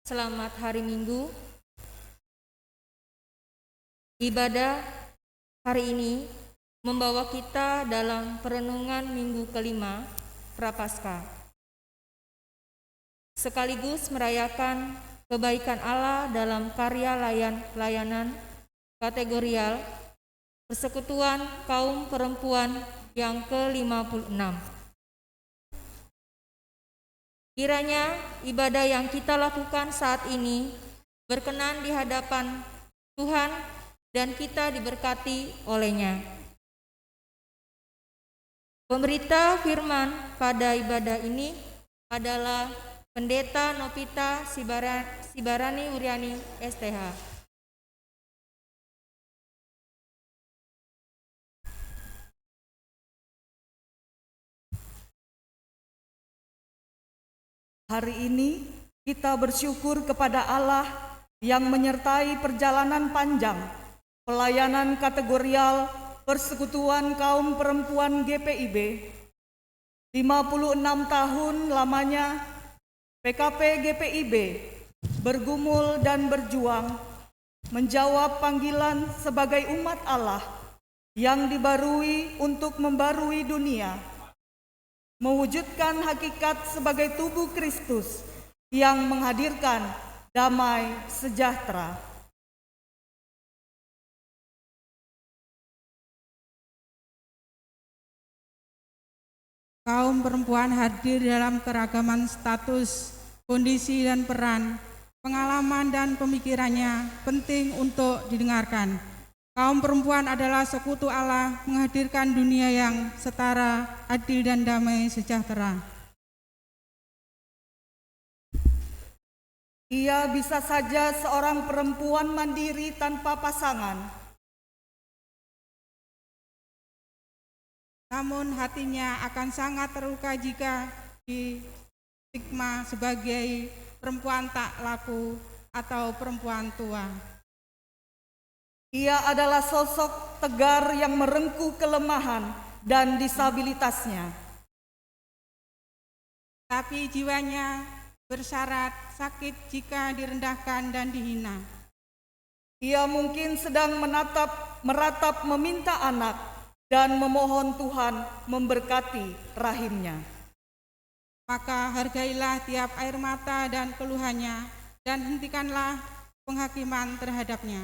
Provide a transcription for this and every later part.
Selamat hari Minggu. Ibadah hari ini membawa kita dalam perenungan minggu kelima Prapaskah, sekaligus merayakan kebaikan Allah dalam karya layanan kategorial Persekutuan Kaum Perempuan yang ke-56. Kiranya ibadah yang kita lakukan saat ini berkenan di hadapan Tuhan dan kita diberkati oleh-Nya. Pemberita firman pada ibadah ini adalah Pendeta Novita Sibarani Uryani STH. Hari ini kita bersyukur kepada Allah yang menyertai perjalanan panjang pelayanan kategorial Persekutuan Kaum Perempuan GPIB. 56 tahun lamanya PKP GPIB bergumul dan berjuang menjawab panggilan sebagai umat Allah yang dibarui untuk membarui dunia, mewujudkan hakikat sebagai tubuh Kristus yang menghadirkan damai sejahtera. Kaum perempuan hadir dalam keragaman status, kondisi dan peran, pengalaman dan pemikirannya penting untuk didengarkan. Kaum perempuan adalah sekutu Allah menghadirkan dunia yang setara, adil dan damai sejahtera. Ia bisa saja seorang perempuan mandiri tanpa pasangan, namun hatinya akan sangat terluka jika distigma sebagai perempuan tak laku atau perempuan tua. Ia adalah sosok tegar yang merengkuh kelemahan dan disabilitasnya. Tapi jiwanya bersyarat sakit jika direndahkan dan dihina. Ia mungkin sedang meratap meminta anak dan memohon Tuhan memberkati rahimnya. Maka hargailah tiap air mata dan keluhannya dan hentikanlah penghakiman terhadapnya.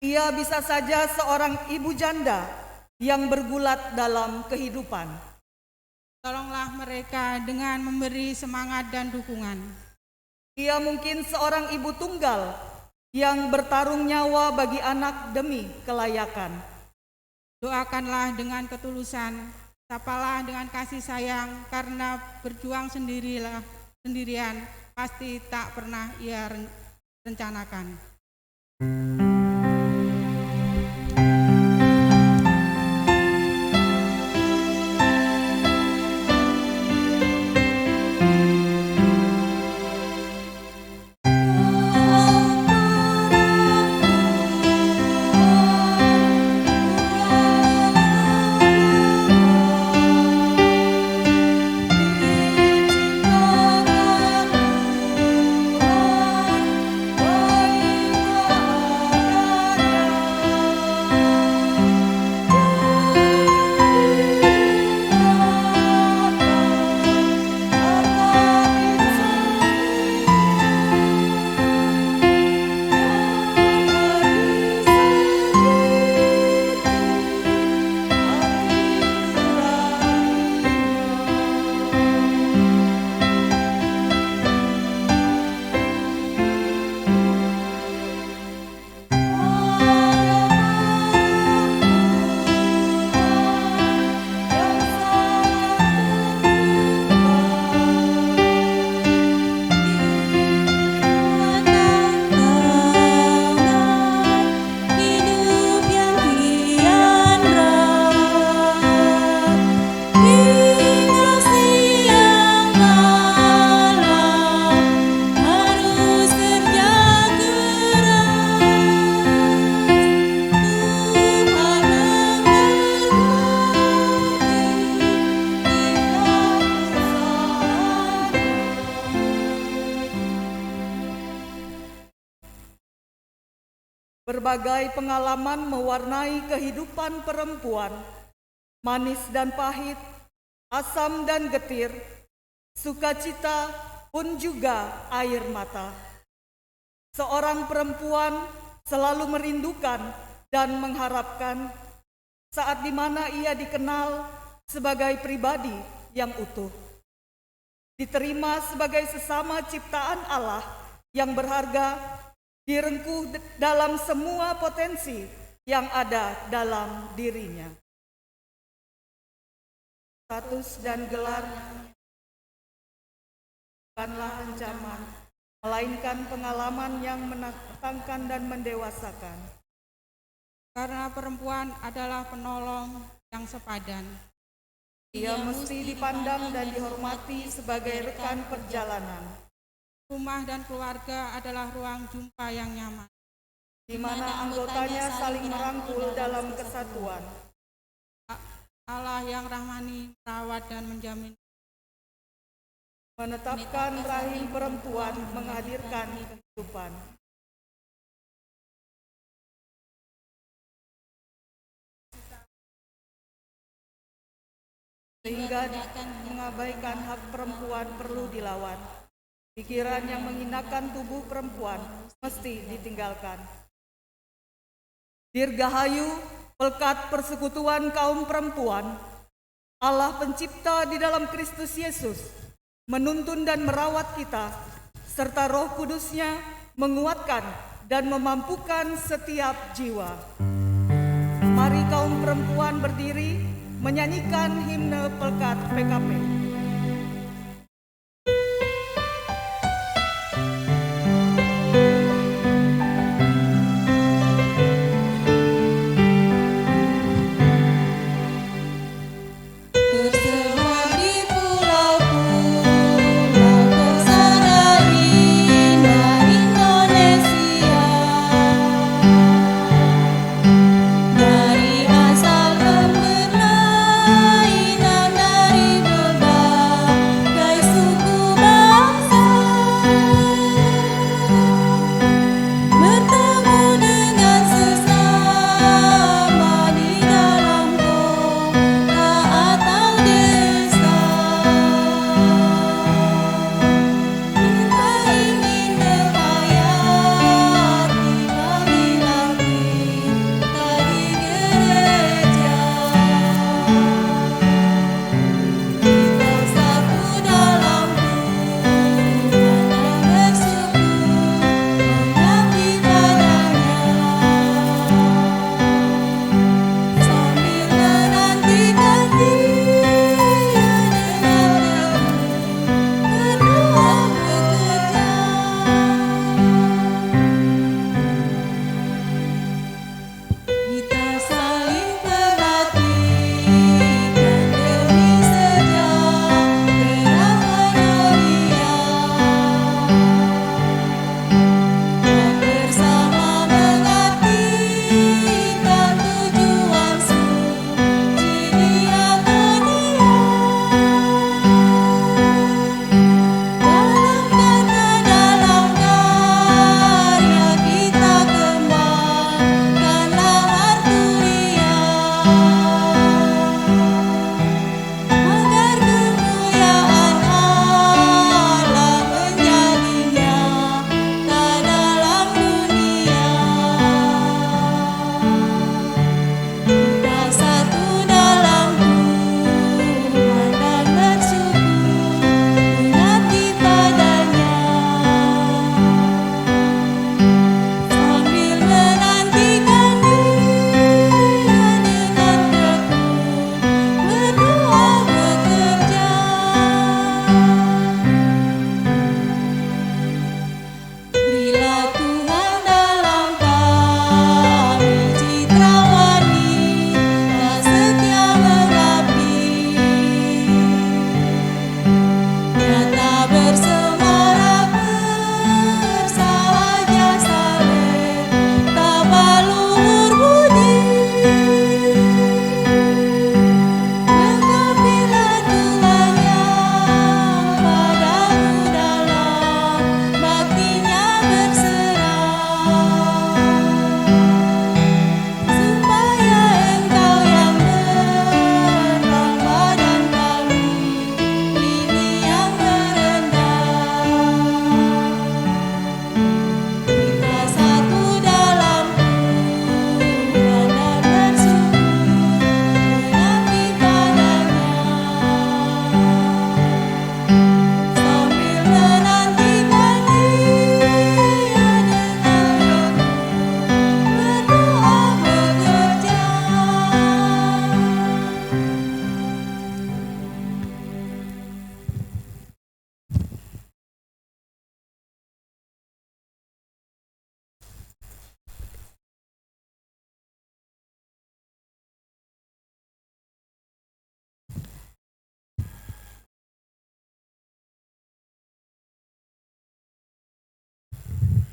Ia bisa saja seorang ibu janda yang bergulat dalam kehidupan. Tolonglah mereka dengan memberi semangat dan dukungan. Ia mungkin seorang ibu tunggal yang bertarung nyawa bagi anak demi kelayakan. Doakanlah dengan ketulusan, sapalah dengan kasih sayang, karena berjuang sendirian pasti tak pernah ia rencanakan. berbagai pengalaman mewarnai kehidupan perempuan, manis dan pahit, asam dan getir, sukacita pun juga air mata. Seorang perempuan selalu merindukan dan mengharapkan saat di mana ia dikenal sebagai pribadi yang utuh, diterima sebagai sesama ciptaan Allah yang berharga, direngkuh dalam semua potensi yang ada dalam dirinya. Status dan gelar bukanlah ancaman, melainkan pengalaman yang menantangkan dan mendewasakan. Karena perempuan adalah penolong yang sepadan. Ia mesti dipandang dan dihormati sebagai rekan perjalanan, Rumah dan keluarga adalah ruang jumpa yang nyaman. di mana anggotanya saling merangkul dalam kesatuan. Allah yang rahmani merawat dan menjamin. Menetapkan rahim perempuan menghadirkan kehidupan. Sehingga mengabaikan hak perempuan perlu dilawan. Pikiran yang menghinakan tubuh perempuan mesti ditinggalkan. Dirgahayu pelkat persekutuan kaum perempuan, Allah pencipta di dalam Kristus Yesus menuntun dan merawat kita, serta Roh Kudus-Nya menguatkan dan memampukan setiap jiwa. Mari kaum perempuan berdiri menyanyikan himne pelkat PKP. Dari asal keberlainan, dari berbagai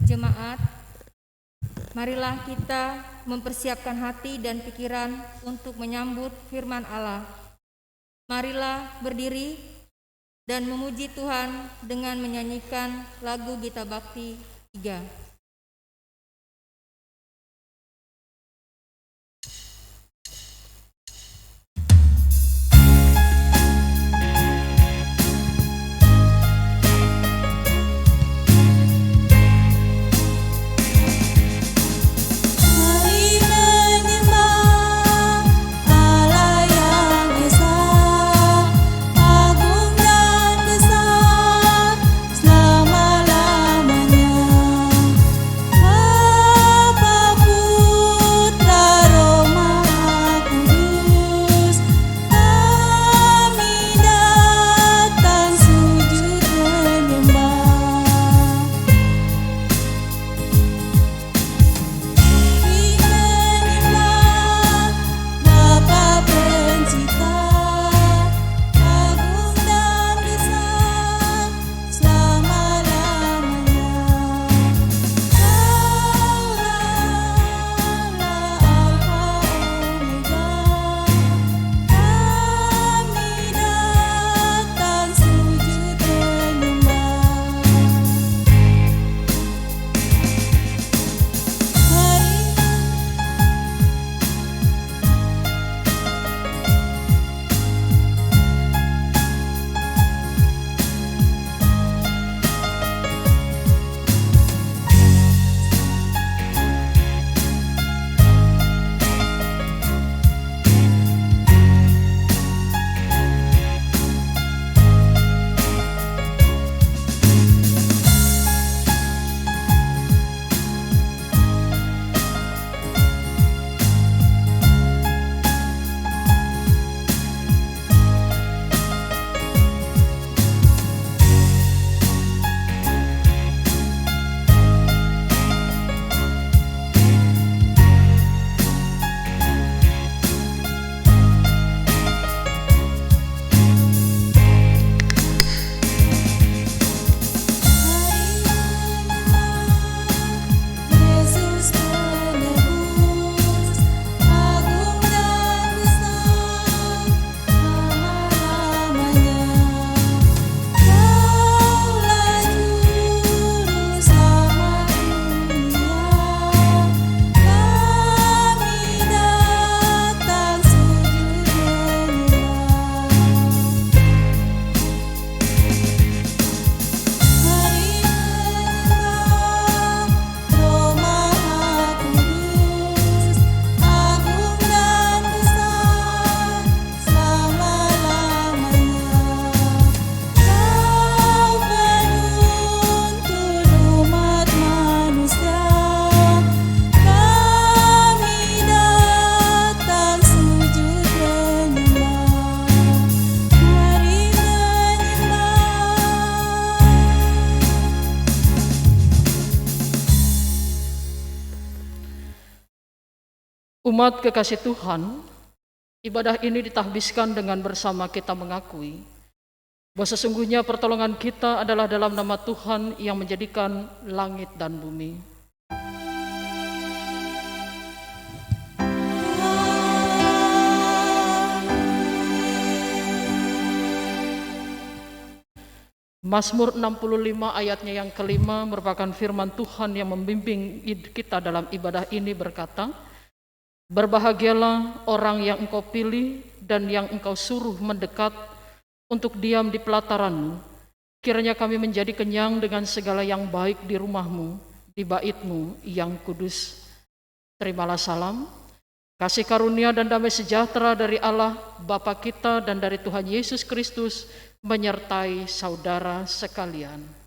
Jemaat, marilah kita mempersiapkan hati dan pikiran untuk menyambut firman Allah. Marilah berdiri dan memuji Tuhan dengan menyanyikan lagu Gita Bakti 3. Umat kekasih Tuhan, ibadah ini ditahbiskan dengan bersama kita mengakui bahwa sesungguhnya pertolongan kita adalah dalam nama Tuhan yang menjadikan langit dan bumi. Mazmur 65 ayatnya yang kelima merupakan firman Tuhan yang membimbing kita dalam ibadah ini berkata, "Berbahagialah orang yang Engkau pilih dan yang Engkau suruh mendekat untuk diam di pelataran-Mu. Kiranya kami menjadi kenyang dengan segala yang baik di rumah-Mu, di bait-Mu yang kudus." Terimalah salam, kasih karunia dan damai sejahtera dari Allah Bapa kita dan dari Tuhan Yesus Kristus menyertai saudara sekalian.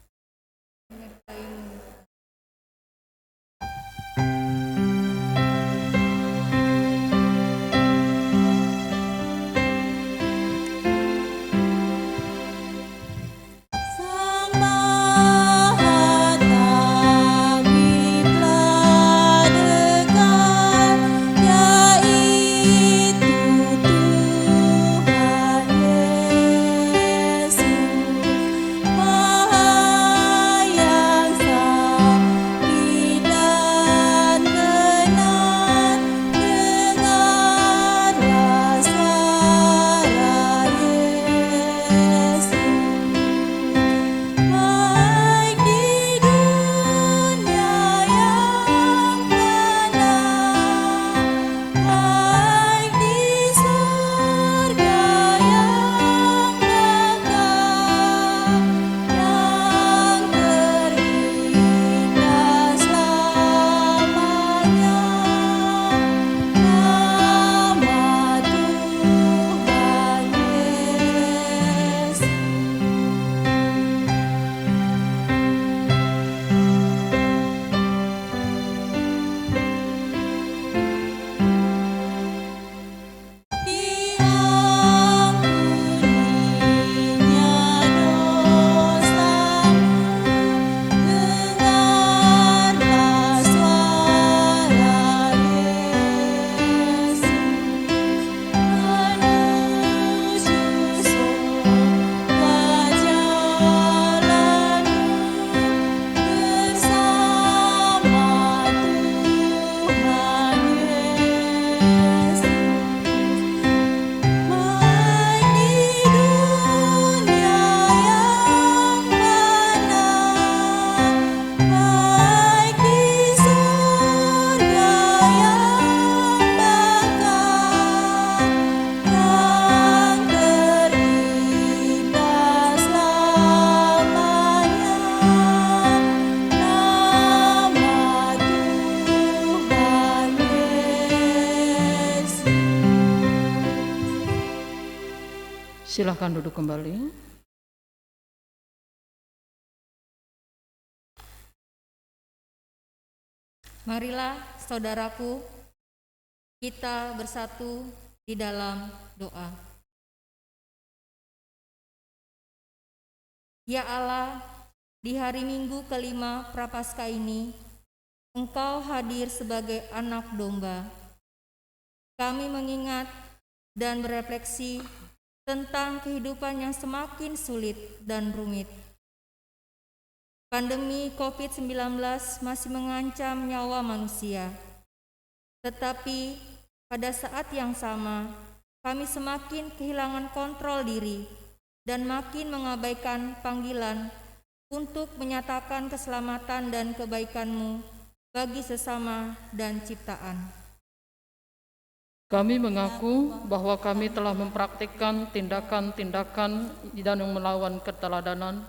Maha Silahkan duduk kembali. Marilah saudaraku, kita bersatu di dalam doa. Ya Allah, di hari Minggu kelima Prapaskah ini, Engkau hadir sebagai anak domba. Kami mengingat dan berefleksi tentang kehidupan yang semakin sulit dan rumit. Pandemi COVID-19 masih mengancam nyawa manusia. Tetapi pada saat yang sama, kami semakin kehilangan kontrol diri dan makin mengabaikan panggilan untuk menyatakan keselamatan dan kebaikan-Mu bagi sesama dan ciptaan. Kami mengaku bahwa kami telah mempraktikkan tindakan-tindakan yang melawan keteladanan,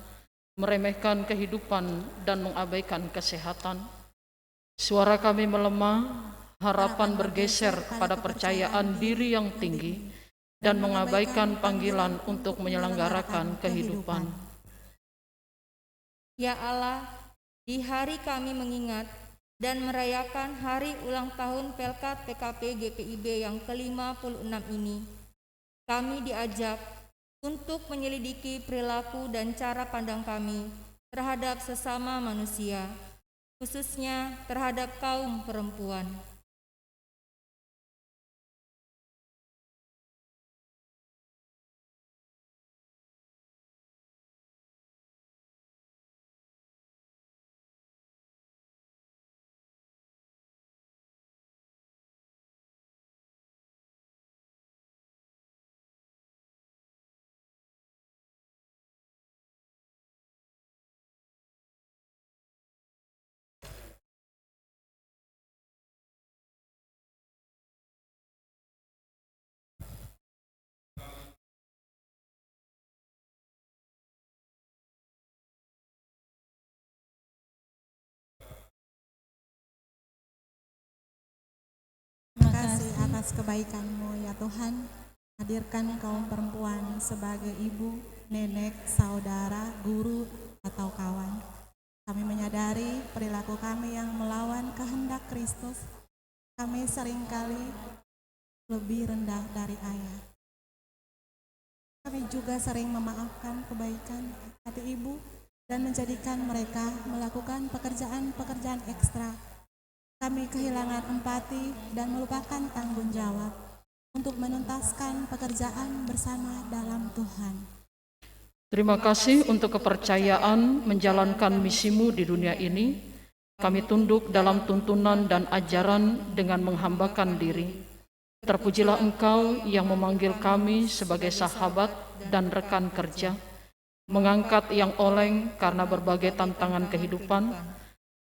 meremehkan kehidupan, dan mengabaikan kesehatan. Suara kami melemah, harapan bergeser pada percayaan diri yang tinggi, dan mengabaikan panggilan untuk menyelenggarakan kehidupan. Ya Allah, di hari kami mengingat dan merayakan hari ulang tahun Pelkat PKP GPIB yang ke-56 ini, kami diajak untuk menyelidiki perilaku dan cara pandang kami terhadap sesama manusia, khususnya terhadap kaum perempuan. Terima kasih atas kebaikan-Mu ya Tuhan. Hadirkan kaum perempuan sebagai ibu, nenek, saudara, guru, atau kawan. Kami menyadari perilaku kami yang melawan kehendak Kristus. Kami seringkali lebih rendah dari ayah. Kami juga sering memaafkan kebaikan hati ibu dan menjadikan mereka melakukan pekerjaan-pekerjaan ekstra. Kami kehilangan empati dan melupakan tanggung jawab untuk menuntaskan pekerjaan bersama dalam Tuhan. Terima kasih untuk kepercayaan menjalankan misimu di dunia ini. Kami tunduk dalam tuntunan dan ajaran dengan menghambakan diri. Terpujilah Engkau yang memanggil kami sebagai sahabat dan rekan kerja, mengangkat yang oleng karena berbagai tantangan kehidupan.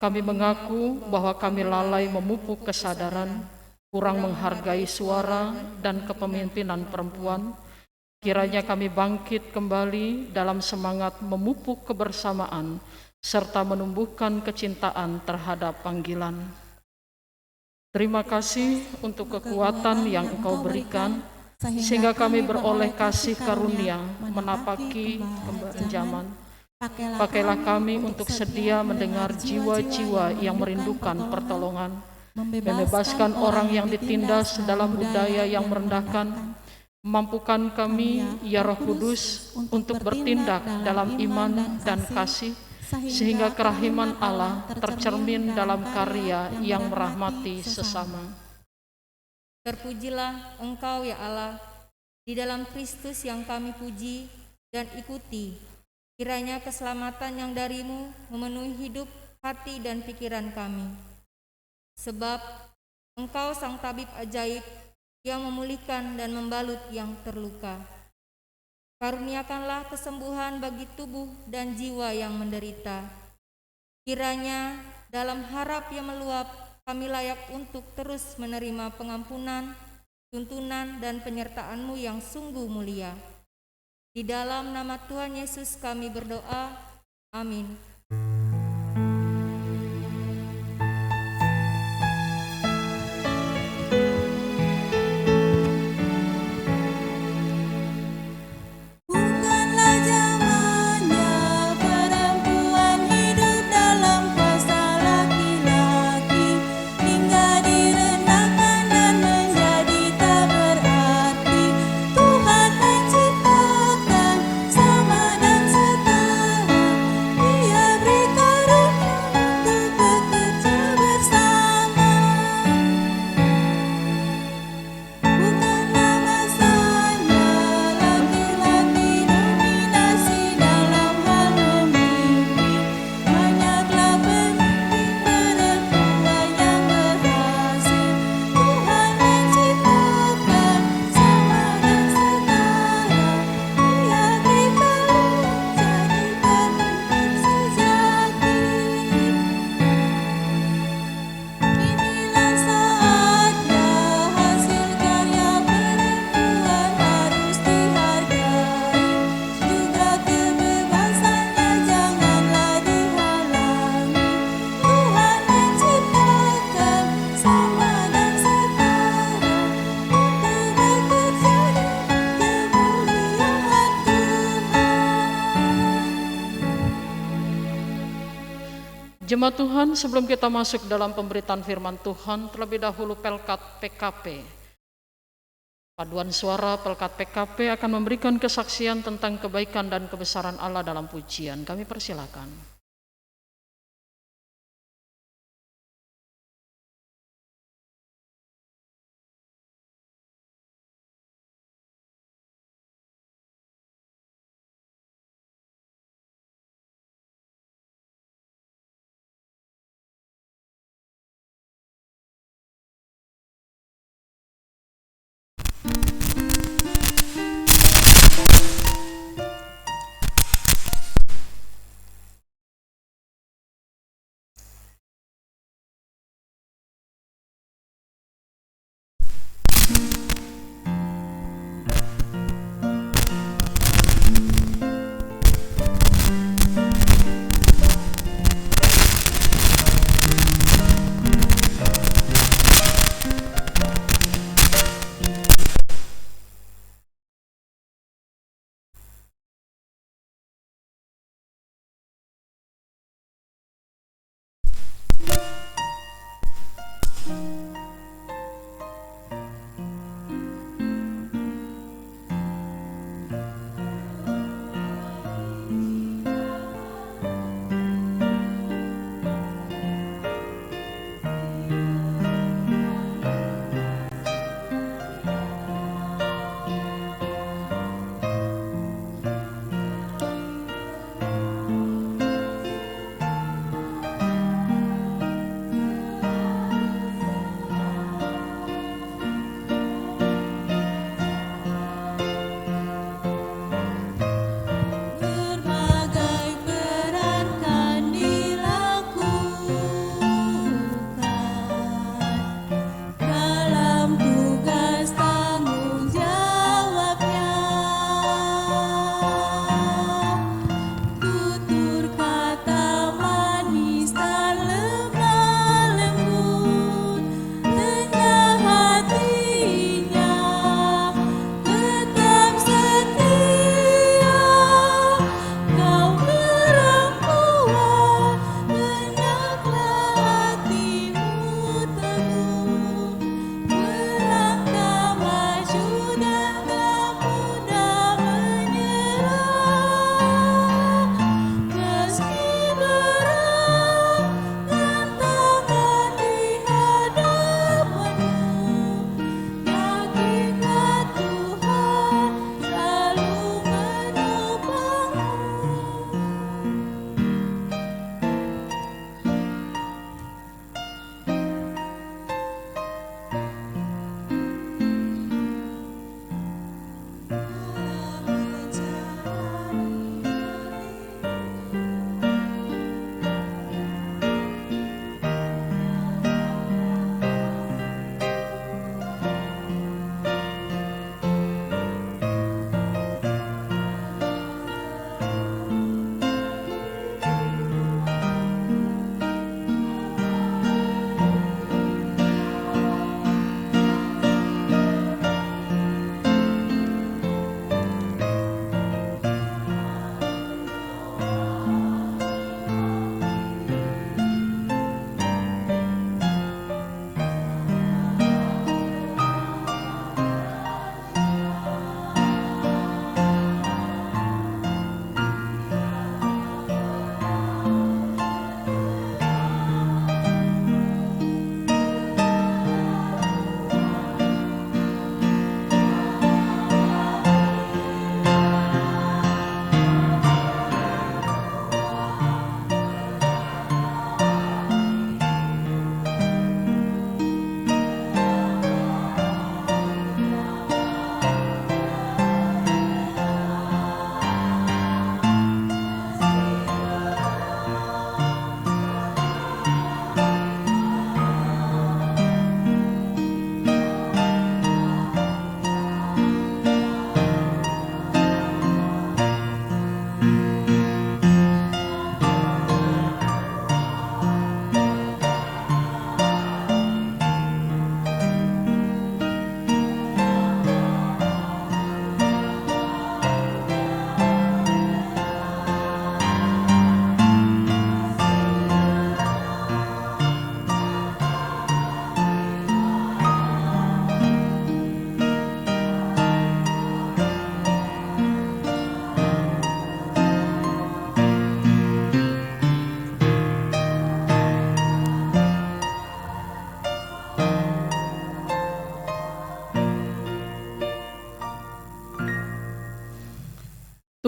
Kami mengaku bahwa kami lalai memupuk kesadaran, kurang menghargai suara dan kepemimpinan perempuan. Kiranya kami bangkit kembali dalam semangat memupuk kebersamaan serta menumbuhkan kecintaan terhadap panggilan. Terima kasih untuk kekuatan yang Engkau berikan, sehingga kami beroleh kasih karunia menapaki kembali zaman. Pakailah kami untuk sedia mendengar jiwa-jiwa yang merindukan pertolongan, membebaskan orang yang ditindas dalam budaya yang merendahkan, Mampukan kami, ya Roh Kudus, untuk bertindak dalam iman dan kasih, sehingga kerahiman Allah tercermin dalam karya yang merahmati sesama. Terpujilah Engkau ya Allah, di dalam Kristus yang kami puji dan ikuti. Kiranya keselamatan yang darimu memenuhi hidup, hati, dan pikiran kami. Sebab Engkau sang tabib ajaib yang memulihkan dan membalut yang terluka. Karuniakanlah kesembuhan bagi tubuh dan jiwa yang menderita. Kiranya dalam harap yang meluap kami layak untuk terus menerima pengampunan, tuntunan, dan penyertaan-Mu yang sungguh mulia. Di dalam nama Tuhan Yesus kami berdoa. Amin. Bukanlah zamannya perempuan hidup dalam kuasa laki-laki, hingga direndahkan dan menjadi tak berarti. Tuhan menciptakan sama dan setara, Dia beri karunia untuk bekerja bersama. Bukanlah masanya laki-laki dominasi dalam hal memimpin. Banyaklah pemimpin perempuan yang berhasil. Tuhan menciptakan sama dan setara, Dia beri karunia jadi pemimpin sejati. Inilah saatnya hasil karya perempuan harus dihargai, juga kebebasannya janganlah dihalangi. Tuhan menciptakan sama dan setara untuk bekerja demi kemuliaan Tuhan. Jemaat Tuhan, sebelum kita masuk dalam pemberitaan firman Tuhan, terlebih dahulu Pelkat PKP. Paduan suara Pelkat PKP akan memberikan kesaksian tentang kebaikan dan kebesaran Allah dalam pujian. Kami persilakan.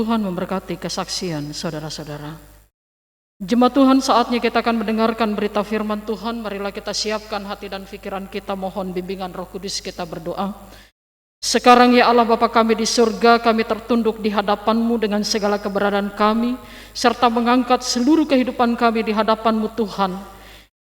Tuhan memberkati kesaksian saudara-saudara. Jemaat Tuhan, saatnya kita akan mendengarkan berita firman Tuhan. Marilah kita siapkan hati dan pikiran kita, mohon bimbingan Roh Kudus, kita berdoa. Sekarang ya Allah Bapa kami di surga, kami tertunduk di hadapan-Mu dengan segala keberadaan kami, serta mengangkat seluruh kehidupan kami di hadapan-Mu Tuhan.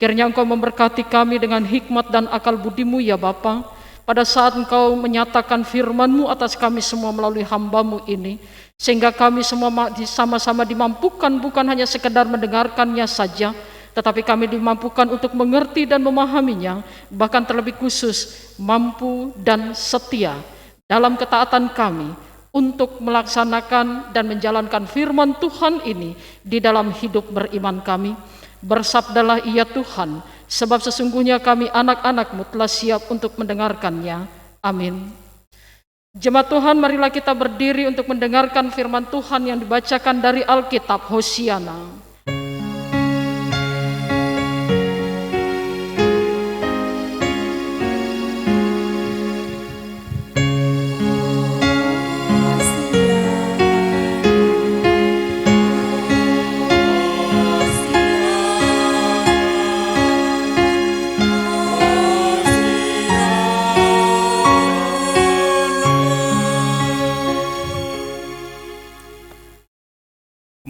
Kiranya Engkau memberkati kami dengan hikmat dan akal budi-Mu ya Bapa, pada saat Engkau menyatakan firman-Mu atas kami semua melalui hamba-Mu ini, sehingga kami semua sama-sama dimampukan bukan hanya sekedar mendengarkannya saja, tetapi kami dimampukan untuk mengerti dan memahaminya, bahkan terlebih khusus mampu dan setia dalam ketaatan kami untuk melaksanakan dan menjalankan firman Tuhan ini di dalam hidup beriman kami. Bersabdalah ia Tuhan, sebab sesungguhnya kami anak-anak-Mu telah siap untuk mendengarkannya. Amin. Jemaat Tuhan, marilah kita berdiri untuk mendengarkan firman Tuhan yang dibacakan dari Alkitab Hosiana.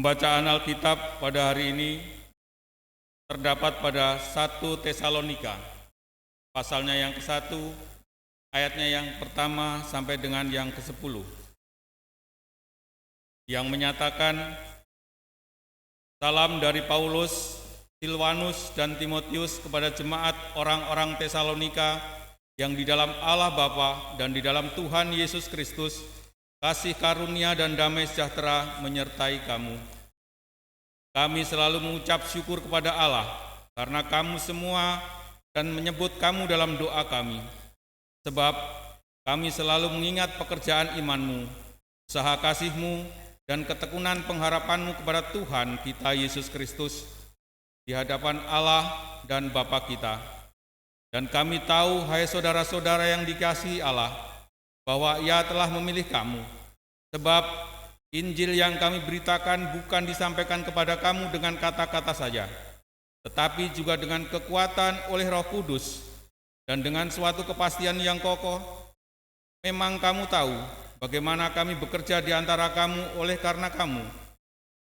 Pembacaan Alkitab pada hari ini terdapat pada 1 Tesalonika, pasalnya yang ke-1, ayatnya yang pertama sampai dengan yang ke-10, yang menyatakan, salam dari Paulus, Silwanus, dan Timotius kepada jemaat orang-orang Tesalonika yang di dalam Allah Bapa dan di dalam Tuhan Yesus Kristus, kasih karunia dan damai sejahtera menyertai kamu. Kami selalu mengucap syukur kepada Allah karena kamu semua dan menyebut kamu dalam doa kami. Sebab kami selalu mengingat pekerjaan imanmu, usaha kasihmu, dan ketekunan pengharapanmu kepada Tuhan kita Yesus Kristus di hadapan Allah dan Bapa kita. Dan kami tahu, hai saudara-saudara yang dikasihi Allah, bahwa Ia telah memilih kamu, sebab Injil yang kami beritakan bukan disampaikan kepada kamu dengan kata-kata saja, tetapi juga dengan kekuatan oleh Roh Kudus dan dengan suatu kepastian yang kokoh. Memang kamu tahu bagaimana kami bekerja di antara kamu oleh karena kamu,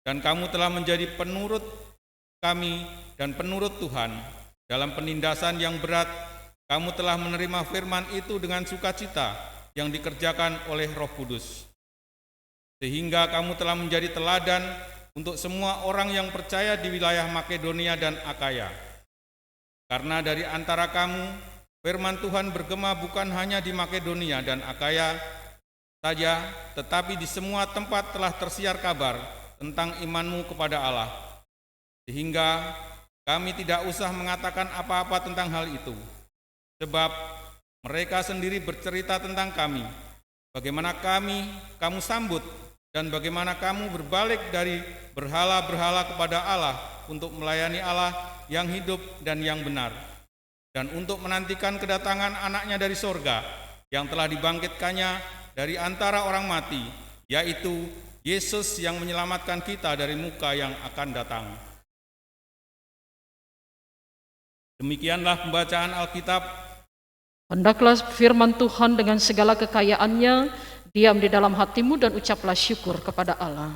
dan kamu telah menjadi penurut kami dan penurut Tuhan. Dalam penindasan yang berat, kamu telah menerima firman itu dengan sukacita yang dikerjakan oleh Roh Kudus, sehingga kamu telah menjadi teladan untuk semua orang yang percaya di wilayah Makedonia dan Akaya. Karena dari antara kamu, firman Tuhan bergema bukan hanya di Makedonia dan Akaya saja, tetapi di semua tempat telah tersiar kabar tentang imanmu kepada Allah. Sehingga kami tidak usah mengatakan apa-apa tentang hal itu, sebab mereka sendiri bercerita tentang kami, bagaimana kamu sambut, dan bagaimana kamu berbalik dari berhala-berhala kepada Allah untuk melayani Allah yang hidup dan yang benar, dan untuk menantikan kedatangan anaknya dari sorga yang telah dibangkitkannya dari antara orang mati, yaitu Yesus yang menyelamatkan kita dari muka yang akan datang. Demikianlah pembacaan Alkitab. Hendaklah firman Tuhan dengan segala kekayaannya diam di dalam hatimu dan ucaplah syukur kepada Allah.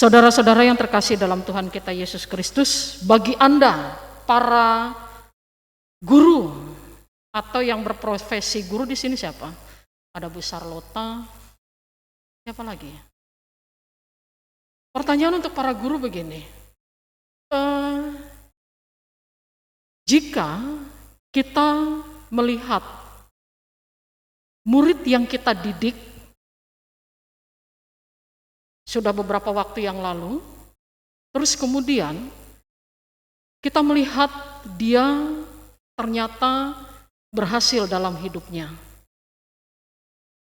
Saudara-saudara yang terkasih dalam Tuhan kita Yesus Kristus, bagi Anda para guru Atau yang berprofesi guru di sini siapa? Ada Bu Sarlota, siapa lagi? Pertanyaan untuk para guru begini, jika kita melihat murid yang kita didik sudah beberapa waktu yang lalu, terus kemudian kita melihat dia ternyata berhasil dalam hidupnya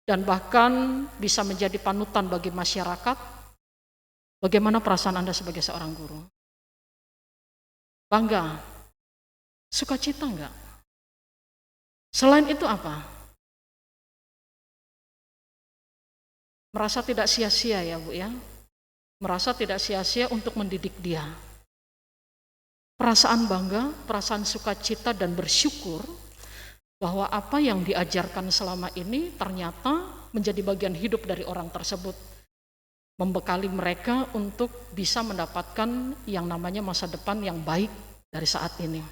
dan bahkan bisa menjadi panutan bagi masyarakat, bagaimana perasaan Anda sebagai seorang guru? Bangga? Sukacita enggak? Selain itu apa? Merasa tidak sia-sia ya Bu ya? Merasa tidak sia-sia untuk mendidik dia. Perasaan bangga, perasaan sukacita dan bersyukur bahwa apa yang diajarkan selama ini ternyata menjadi bagian hidup dari orang tersebut. Membekali mereka untuk bisa mendapatkan yang namanya masa depan yang baik dari saat ini.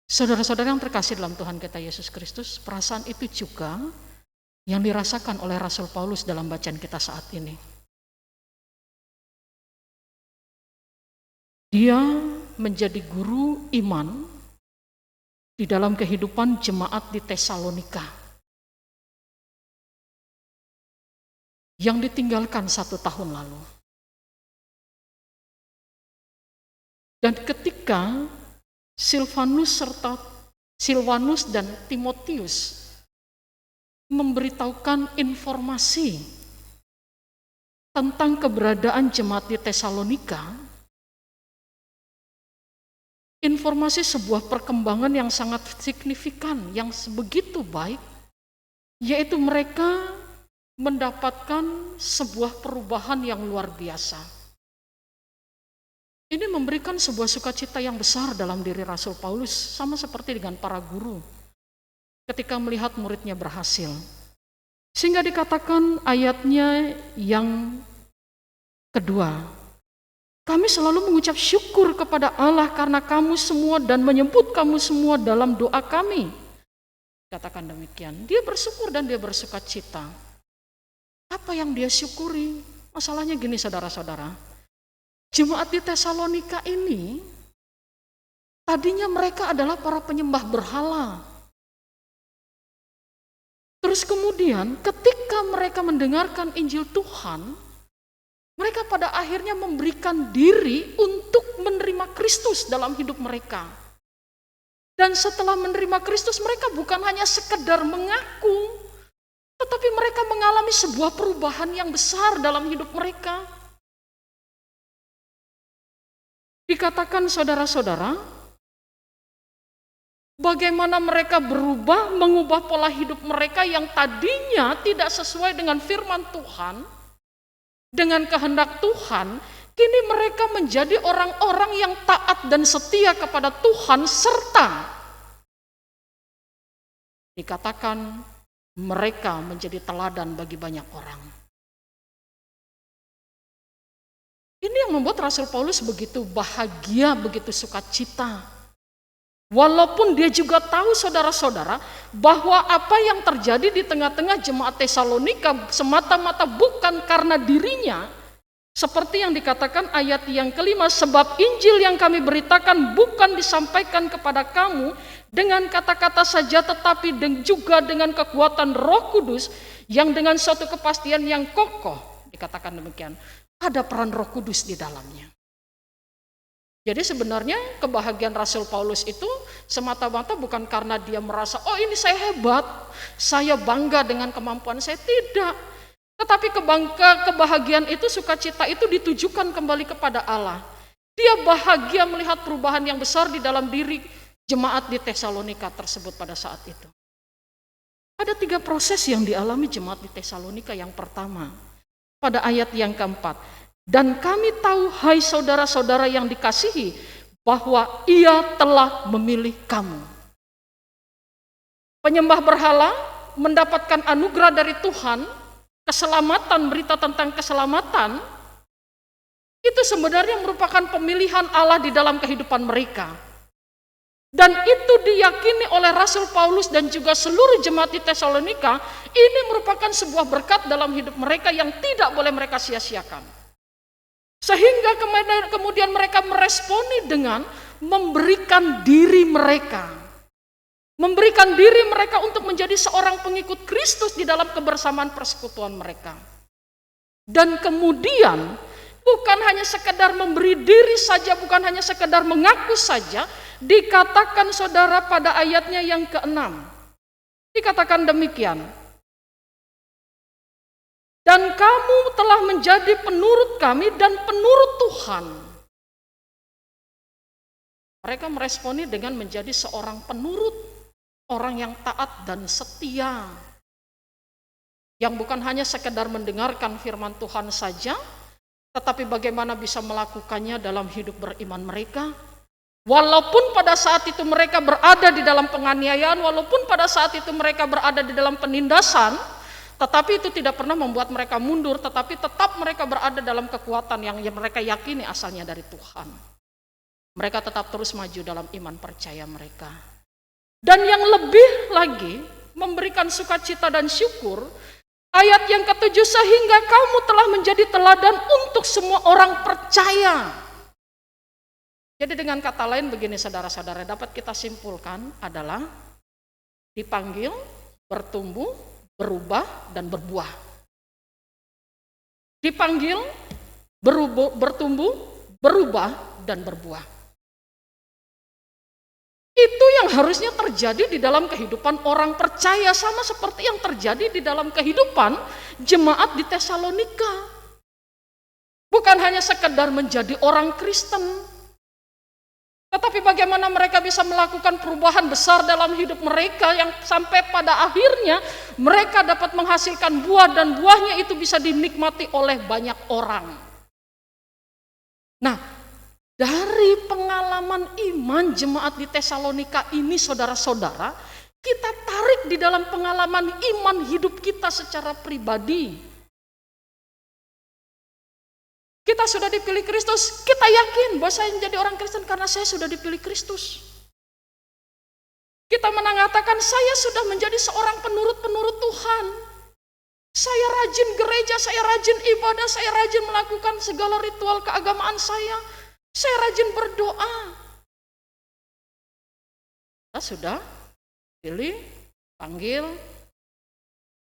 Saudara-saudara yang terkasih dalam Tuhan kita Yesus Kristus, perasaan itu juga yang dirasakan oleh Rasul Paulus dalam bacaan kita saat ini. Dia menjadi guru iman di dalam kehidupan jemaat di Tesalonika yang ditinggalkan 1 tahun lalu. Dan ketika Silvanus dan Timotius memberitahukan informasi tentang keberadaan jemaat di Tesalonika, informasi sebuah perkembangan yang sangat signifikan, yang begitu baik, yaitu mereka mendapatkan sebuah perubahan yang luar biasa. Ini memberikan sebuah sukacita yang besar dalam diri Rasul Paulus, sama seperti dengan para guru ketika melihat muridnya berhasil. Sehingga dikatakan ayatnya yang kedua, kami selalu mengucap syukur kepada Allah karena kamu semua dan menyebut kamu semua dalam doa kami. Katakan demikian. Dia bersyukur dan dia bersukacita. Apa yang dia syukuri? Masalahnya gini saudara-saudara. Jemaat di Tesalonika ini tadinya mereka adalah para penyembah berhala. Terus kemudian ketika mereka mendengarkan Injil Tuhan, mereka pada akhirnya memberikan diri untuk menerima Kristus dalam hidup mereka. Dan setelah menerima Kristus, mereka bukan hanya sekedar mengaku, tetapi mereka mengalami sebuah perubahan yang besar dalam hidup mereka. Dikatakan saudara-saudara, bagaimana mereka berubah, mengubah pola hidup mereka yang tadinya tidak sesuai dengan firman Tuhan, dengan kehendak Tuhan, kini mereka menjadi orang-orang yang taat dan setia kepada Tuhan, serta dikatakan mereka menjadi teladan bagi banyak orang. Ini yang membuat Rasul Paulus begitu bahagia, begitu sukacita. Walaupun dia juga tahu saudara-saudara bahwa apa yang terjadi di tengah-tengah jemaat Tesalonika semata-mata bukan karena dirinya. Seperti yang dikatakan ayat yang kelima, sebab Injil yang kami beritakan bukan disampaikan kepada kamu dengan kata-kata saja, tetapi juga dengan kekuatan Roh Kudus yang dengan suatu kepastian yang kokoh. Dikatakan demikian. Ada peran Roh Kudus di dalamnya. Jadi sebenarnya kebahagiaan Rasul Paulus itu semata-mata bukan karena dia merasa, oh ini saya hebat, saya bangga dengan kemampuan saya, tidak. Tetapi kebahagiaan itu, sukacita itu ditujukan kembali kepada Allah. Dia bahagia melihat perubahan yang besar di dalam diri jemaat di Tesalonika tersebut pada saat itu. Ada 3 proses yang dialami jemaat di Tesalonika. Yang pertama, pada ayat yang keempat, dan kami tahu hai saudara-saudara yang dikasihi, bahwa ia telah memilih kamu. Penyembah berhala mendapatkan anugerah dari Tuhan, keselamatan, berita tentang keselamatan, itu sebenarnya merupakan pemilihan Allah di dalam kehidupan mereka. Dan itu diyakini oleh Rasul Paulus dan juga seluruh jemaat di Tesalonika, ini merupakan sebuah berkat dalam hidup mereka yang tidak boleh mereka sia-siakan. Sehingga kemudian mereka meresponi dengan memberikan diri mereka. Memberikan diri mereka untuk menjadi seorang pengikut Kristus di dalam kebersamaan persekutuan mereka. Dan kemudian bukan hanya sekedar memberi diri saja, bukan hanya sekedar mengaku saja, dikatakan saudara pada ayatnya yang ke-6. Dikatakan demikian. Dan kamu telah menjadi penurut kami dan penurut Tuhan. Mereka meresponi dengan menjadi seorang penurut, orang yang taat dan setia. Yang bukan hanya sekedar mendengarkan firman Tuhan saja, tetapi bagaimana bisa melakukannya dalam hidup beriman mereka. Walaupun pada saat itu mereka berada di dalam penganiayaan, walaupun pada saat itu mereka berada di dalam penindasan, tetapi itu tidak pernah membuat mereka mundur, tetapi tetap mereka berada dalam kekuatan yang mereka yakini asalnya dari Tuhan. Mereka tetap terus maju dalam iman percaya mereka. Dan yang lebih lagi, memberikan sukacita dan syukur, ayat yang ke-7, sehingga kamu telah menjadi teladan untuk semua orang percaya. Jadi dengan kata lain begini saudara-saudara, dapat kita simpulkan adalah dipanggil, bertumbuh, berubah, dan berbuah. Dipanggil, bertumbuh, berubah, dan berbuah. Itu yang harusnya terjadi di dalam kehidupan orang percaya, sama seperti yang terjadi di dalam kehidupan jemaat di Tesalonika. Bukan hanya sekedar menjadi orang Kristen, tetapi bagaimana mereka bisa melakukan perubahan besar dalam hidup mereka yang sampai pada akhirnya mereka dapat menghasilkan buah dan buahnya itu bisa dinikmati oleh banyak orang. Nah, dari pengalaman iman jemaat di Tesalonika ini saudara-saudara, kita tarik di dalam pengalaman iman hidup kita secara pribadi. Kita sudah dipilih Kristus, kita yakin bahwa saya menjadi orang Kristen karena saya sudah dipilih Kristus. Kita mengatakan saya sudah menjadi seorang penurut-penurut Tuhan. Saya rajin gereja, saya rajin ibadah, saya rajin melakukan segala ritual keagamaan saya rajin berdoa. Kita sudah pilih, panggil,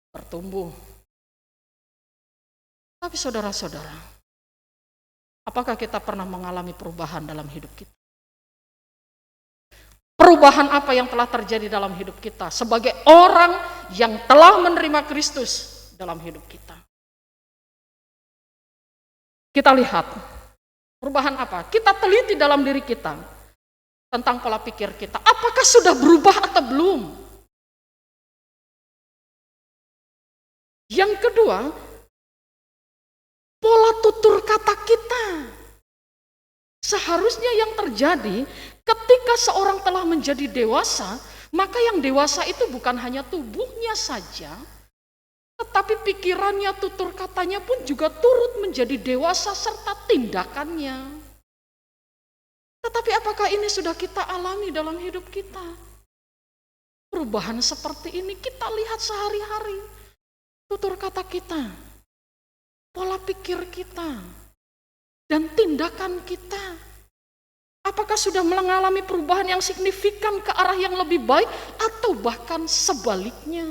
bertumbuh. Tapi saudara-saudara, apakah kita pernah mengalami perubahan dalam hidup kita? Perubahan apa yang telah terjadi dalam hidup kita sebagai orang yang telah menerima Kristus dalam hidup kita? Kita lihat perubahan apa? Kita teliti dalam diri kita tentang pola pikir kita. Apakah sudah berubah atau belum? Yang kedua, pola tutur kata kita. Seharusnya yang terjadi ketika seorang telah menjadi dewasa, maka yang dewasa itu bukan hanya tubuhnya saja, tetapi pikirannya, tutur katanya pun juga turut menjadi dewasa serta tindakannya. Tetapi apakah ini sudah kita alami dalam hidup kita? Perubahan seperti ini kita lihat sehari-hari. Tutur kata kita, pola pikir kita, dan tindakan kita. Apakah sudah mengalami perubahan yang signifikan ke arah yang lebih baik atau bahkan sebaliknya?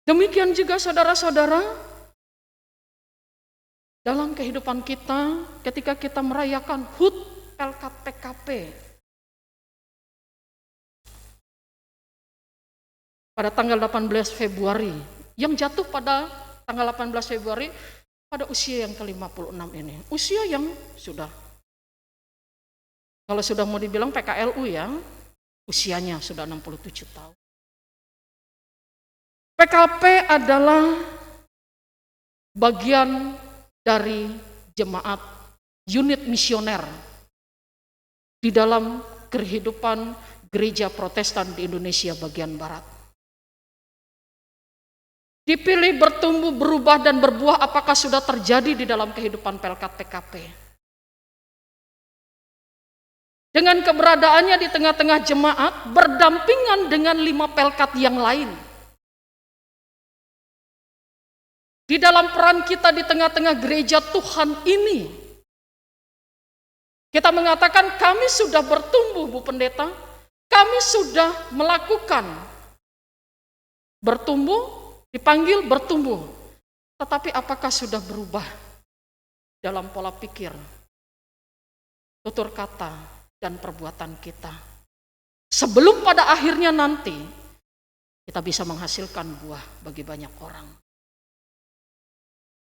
Demikian juga saudara-saudara, dalam kehidupan kita ketika kita merayakan HUT Pelkat PKP. Pada tanggal 18 Februari, yang jatuh pada tanggal 18 Februari pada usia yang ke-56 ini. Usia yang sudah, kalau sudah mau dibilang PKLU ya, usianya sudah 67 tahun. PKP adalah bagian dari jemaat unit misioner di dalam kehidupan gereja Protestan di Indonesia bagian barat. Dipilih, bertumbuh, berubah, dan berbuah apakah sudah terjadi di dalam kehidupan Pelkat PKP? dengan keberadaannya di tengah-tengah jemaat berdampingan dengan 5 pelkat yang lain. Di dalam peran kita di tengah-tengah gereja Tuhan ini, kita mengatakan kami sudah bertumbuh, Bu Pendeta, kami sudah melakukan bertumbuh, dipanggil bertumbuh. Tetapi apakah sudah berubah dalam pola pikir, tutur kata, dan perbuatan kita? Sebelum pada akhirnya nanti kita bisa menghasilkan buah bagi banyak orang.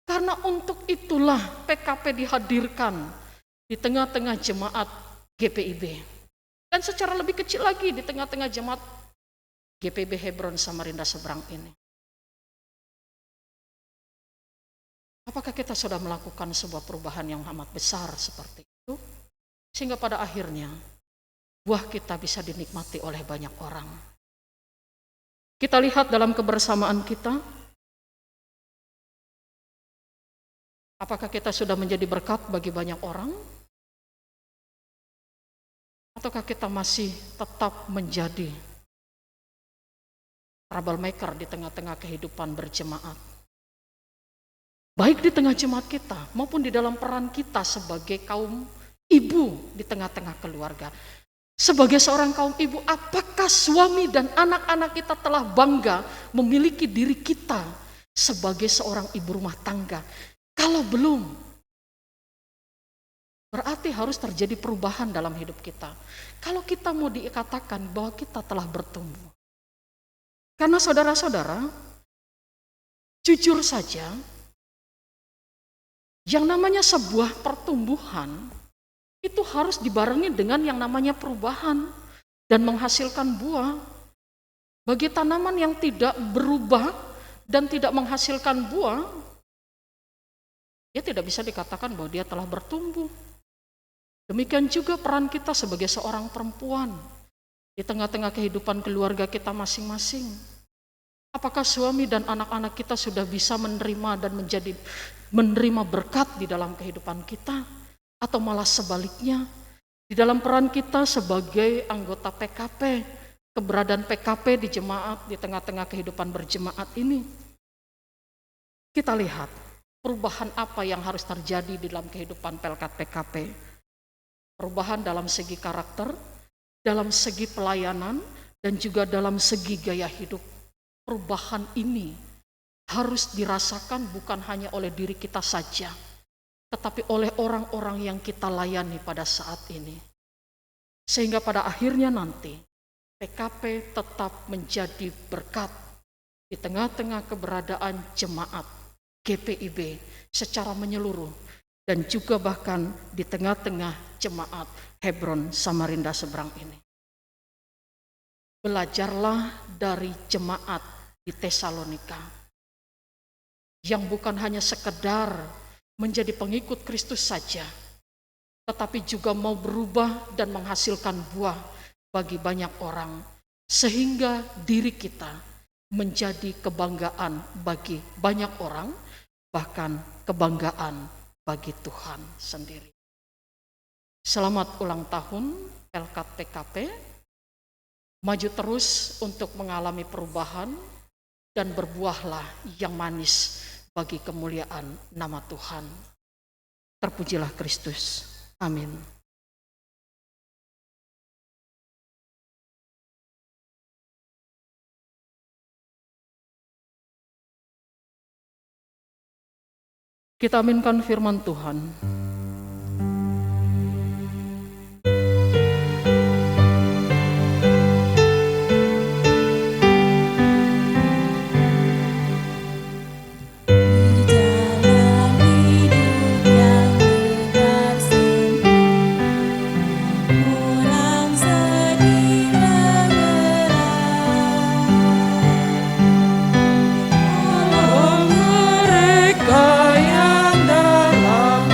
Karena untuk itulah PKP dihadirkan di tengah-tengah jemaat GPIB. Dan secara lebih kecil lagi di tengah-tengah jemaat GPIB Hebron Samarinda Seberang ini. Apakah kita sudah melakukan sebuah perubahan yang amat besar seperti itu? Sehingga pada akhirnya buah kita bisa dinikmati oleh banyak orang. Kita lihat dalam kebersamaan kita, apakah kita sudah menjadi berkat bagi banyak orang? Ataukah kita masih tetap menjadi troublemaker di tengah-tengah kehidupan berjemaat? Baik di tengah jemaat kita maupun di dalam peran kita sebagai kaum ibu di tengah-tengah keluarga. Sebagai seorang kaum ibu, apakah suami dan anak-anak kita telah bangga memiliki diri kita sebagai seorang ibu rumah tangga? Kalau belum, berarti harus terjadi perubahan dalam hidup kita. Kalau kita mau dikatakan bahwa kita telah bertumbuh. Karena saudara-saudara, jujur saja, yang namanya sebuah pertumbuhan itu harus dibarengi dengan yang namanya perubahan dan menghasilkan buah. Bagi tanaman yang tidak berubah dan tidak menghasilkan buah, dia tidak bisa dikatakan bahwa dia telah bertumbuh. Demikian juga peran kita sebagai seorang perempuan di tengah-tengah kehidupan keluarga kita masing-masing. Apakah suami dan anak-anak kita sudah bisa menerima dan menerima berkat di dalam kehidupan kita? Atau malah sebaliknya, di dalam peran kita sebagai anggota PKP, keberadaan PKP di jemaat, di tengah-tengah kehidupan berjemaat ini, kita lihat perubahan apa yang harus terjadi di dalam kehidupan pelkat PKP. Perubahan dalam segi karakter, dalam segi pelayanan, dan juga dalam segi gaya hidup. Perubahan ini harus dirasakan bukan hanya oleh diri kita saja, tetapi oleh orang-orang yang kita layani pada saat ini. Sehingga pada akhirnya nanti, PKP tetap menjadi berkat di tengah-tengah keberadaan jemaat GPIB secara menyeluruh dan juga bahkan di tengah-tengah jemaat Hebron Samarinda Seberang ini. Belajarlah dari jemaat di Tesalonika yang bukan hanya sekedar menjadi pengikut Kristus saja, tetapi juga mau berubah dan menghasilkan buah bagi banyak orang, sehingga diri kita menjadi kebanggaan bagi banyak orang, bahkan kebanggaan bagi Tuhan sendiri. Selamat ulang tahun Pelkat PKP, maju terus untuk mengalami perubahan dan berbuahlah yang manis bagi kemuliaan nama Tuhan. Terpujilah Kristus. Amin. Kita aminkan firman Tuhan. Mereka yang dalam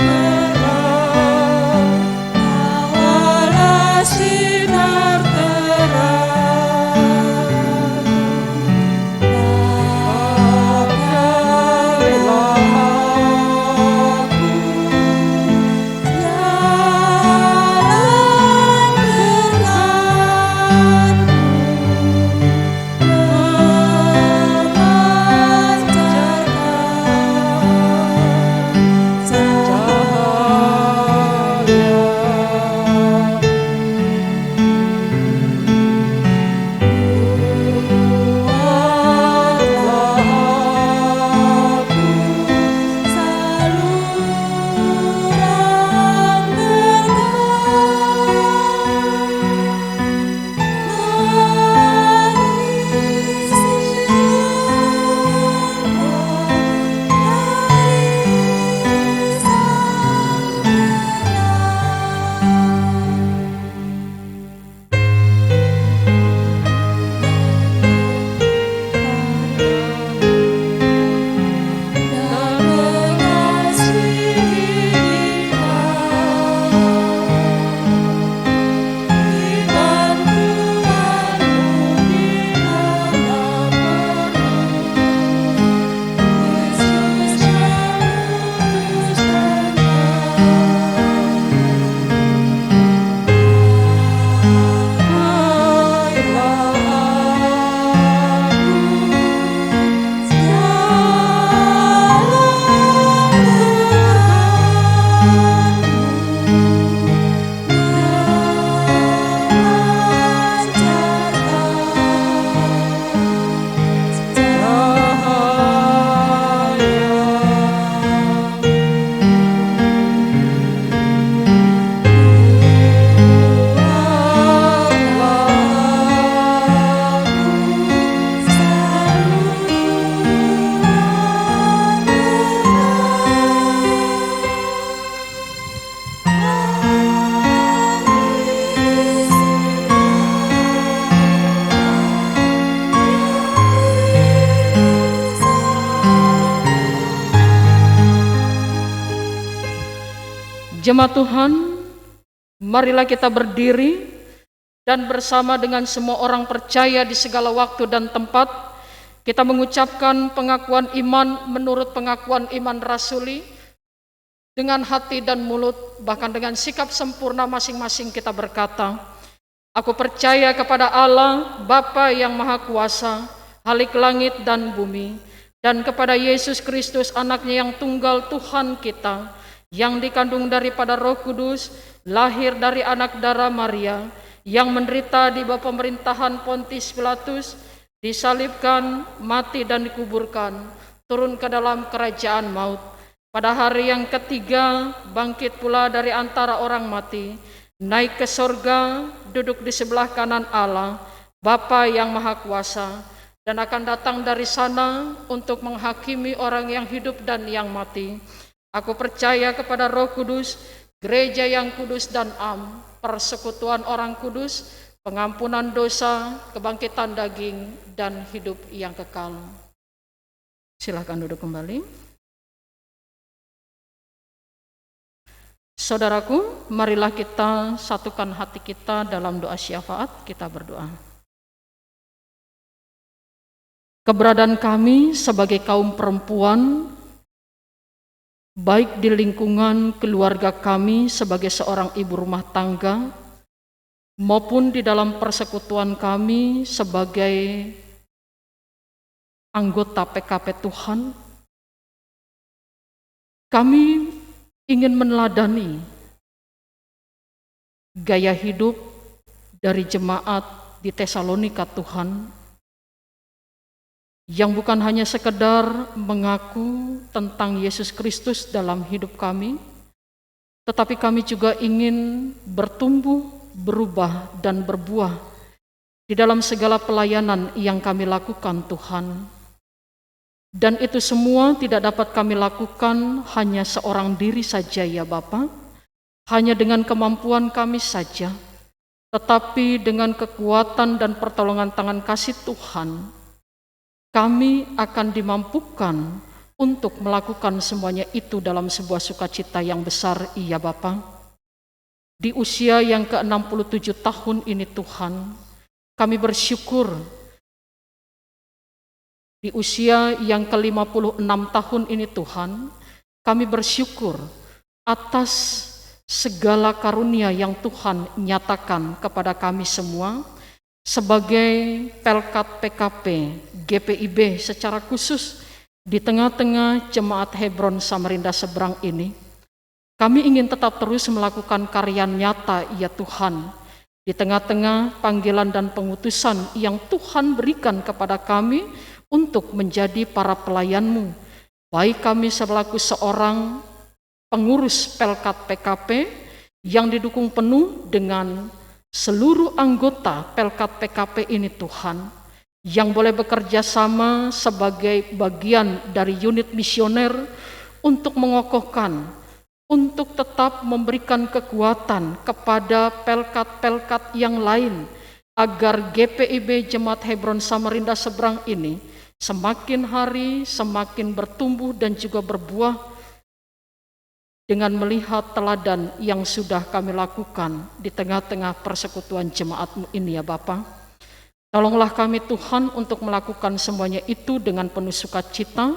Jemaat Tuhan, marilah kita berdiri dan bersama dengan semua orang percaya di segala waktu dan tempat, kita mengucapkan pengakuan iman menurut pengakuan iman rasuli dengan hati dan mulut, bahkan dengan sikap sempurna masing-masing kita berkata, aku percaya kepada Allah, Bapa yang Maha Kuasa, Khalik langit dan bumi, dan kepada Yesus Kristus, anaknya yang tunggal Tuhan kita, yang dikandung daripada Roh Kudus, lahir dari anak darah Maria, yang menderita di bawah pemerintahan Pontius Pilatus, disalibkan, mati dan dikuburkan, turun ke dalam kerajaan maut. Pada hari yang ketiga, bangkit pula dari antara orang mati, naik ke sorga, duduk di sebelah kanan Allah, Bapa yang Maha Kuasa, dan akan datang dari sana untuk menghakimi orang yang hidup dan yang mati. Aku percaya kepada Roh Kudus, gereja yang kudus dan am, persekutuan orang kudus, pengampunan dosa, kebangkitan daging, dan hidup yang kekal. Silakan duduk kembali. Saudaraku, marilah kita satukan hati kita dalam doa syafaat. Kita berdoa. Keberadaan kami sebagai kaum perempuan, baik di lingkungan keluarga kami sebagai seorang ibu rumah tangga, maupun di dalam persekutuan kami sebagai anggota PKP Tuhan, kami ingin meneladani gaya hidup dari jemaat di Tesalonika Tuhan, yang bukan hanya sekedar mengaku tentang Yesus Kristus dalam hidup kami, tetapi kami juga ingin bertumbuh, berubah, dan berbuah di dalam segala pelayanan yang kami lakukan Tuhan. Dan itu semua tidak dapat kami lakukan hanya seorang diri saja ya Bapa, hanya dengan kemampuan kami saja, tetapi dengan kekuatan dan pertolongan tangan kasih Tuhan, kami akan dimampukan untuk melakukan semuanya itu dalam sebuah sukacita yang besar iya Bapa. Di usia yang ke-67 tahun ini Tuhan, kami bersyukur. Di usia yang ke-56 tahun ini Tuhan, kami bersyukur atas segala karunia yang Tuhan nyatakan kepada kami semua sebagai Pelkat PKP GPIB secara khusus di tengah-tengah Jemaat Hebron Samarinda Seberang ini. Kami ingin tetap terus melakukan karya nyata ya Tuhan di tengah-tengah panggilan dan pengutusan yang Tuhan berikan kepada kami untuk menjadi para pelayan-Mu, baik kami selaku seorang pengurus Pelkat PKP yang didukung penuh dengan seluruh anggota Pelkat PKP ini Tuhan, yang boleh bekerja sama sebagai bagian dari unit misioner untuk mengokohkan, untuk tetap memberikan kekuatan kepada Pelkat-Pelkat yang lain, agar GPIB Jemaat Hebron Samarinda Seberang ini semakin hari semakin bertumbuh dan juga berbuah dengan melihat teladan yang sudah kami lakukan di tengah-tengah persekutuan jemaat-Mu ini ya Bapa. Tolonglah kami Tuhan untuk melakukan semuanya itu dengan penuh sukacita,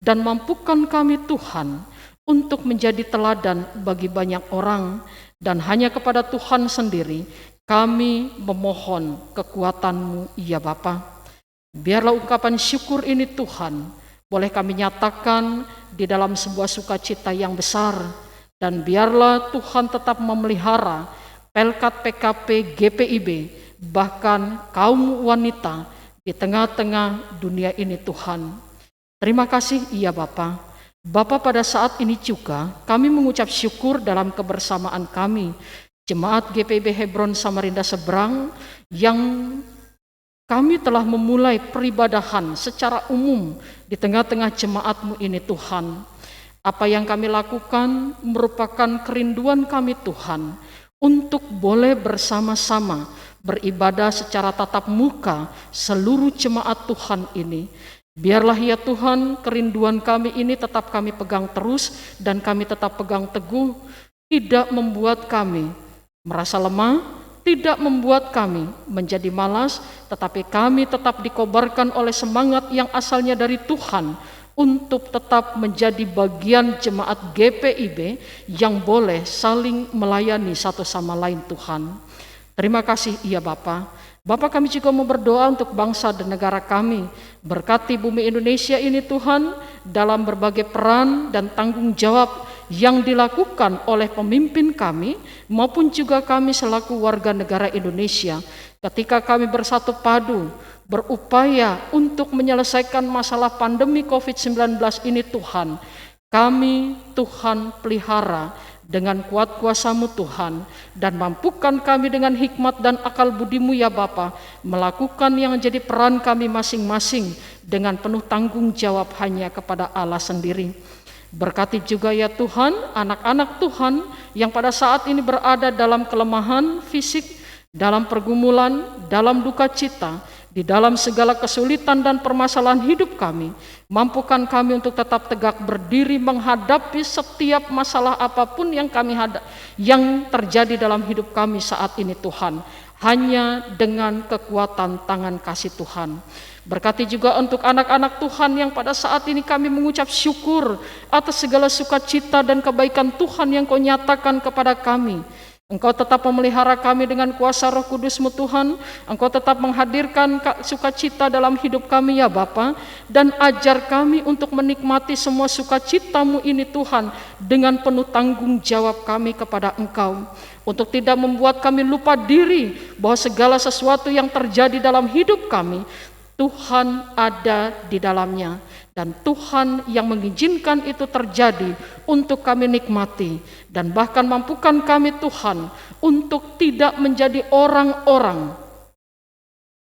dan mampukan kami Tuhan untuk menjadi teladan bagi banyak orang, dan hanya kepada Tuhan sendiri kami memohon kekuatan-Mu ya Bapa. Biarlah ungkapan syukur ini Tuhan boleh kami nyatakan di dalam sebuah sukacita yang besar, dan biarlah Tuhan tetap memelihara Pelkat PKP GPIB, bahkan kaum wanita di tengah-tengah dunia ini Tuhan. Terima kasih iya Bapa. Bapa, pada saat ini juga kami mengucap syukur dalam kebersamaan kami Jemaat GPIB Hebron Samarinda Seberang, yang kami telah memulai peribadahan secara umum di tengah-tengah jemaat-Mu ini Tuhan. Apa yang kami lakukan merupakan kerinduan kami Tuhan untuk boleh bersama-sama beribadah secara tatap muka seluruh jemaat Tuhan ini. Biarlah ya Tuhan kerinduan kami ini tetap kami pegang terus dan kami tetap pegang teguh, tidak membuat kami merasa lemah, tidak membuat kami menjadi malas, tetapi kami tetap dikobarkan oleh semangat yang asalnya dari Tuhan untuk tetap menjadi bagian jemaat GPIB yang boleh saling melayani satu sama lain Tuhan. Terima kasih ya Bapa. Bapa, kami juga mau berdoa untuk bangsa dan negara kami. Berkati bumi Indonesia ini Tuhan dalam berbagai peran dan tanggung jawab yang dilakukan oleh pemimpin kami maupun juga kami selaku warga negara Indonesia. Ketika kami bersatu padu berupaya untuk menyelesaikan masalah pandemi COVID-19 ini Tuhan, kami Tuhan pelihara dengan kuat kuasa-Mu Tuhan, dan mampukan kami dengan hikmat dan akal budi-Mu ya Bapa, melakukan yang jadi peran kami masing-masing dengan penuh tanggung jawab hanya kepada Allah sendiri. Berkati juga ya Tuhan, anak-anak Tuhan yang pada saat ini berada dalam kelemahan fisik, dalam pergumulan, dalam duka cita, di dalam segala kesulitan dan permasalahan hidup kami. Mampukan kami untuk tetap tegak berdiri menghadapi setiap masalah apapun yang terjadi dalam hidup kami saat ini Tuhan, hanya dengan kekuatan tangan kasih Tuhan. Berkati juga untuk anak-anak Tuhan yang pada saat ini kami mengucap syukur atas segala sukacita dan kebaikan Tuhan yang Kau nyatakan kepada kami. Engkau tetap memelihara kami dengan kuasa Roh Kudus-Mu Tuhan. Engkau tetap menghadirkan sukacita dalam hidup kami ya Bapa, dan ajar kami untuk menikmati semua sukacita-Mu ini Tuhan dengan penuh tanggung jawab kami kepada Engkau. Untuk tidak membuat kami lupa diri bahwa segala sesuatu yang terjadi dalam hidup kami, Tuhan ada di dalamnya. Dan Tuhan yang mengizinkan itu terjadi untuk kami nikmati. Dan bahkan mampukan kami Tuhan untuk tidak menjadi orang-orang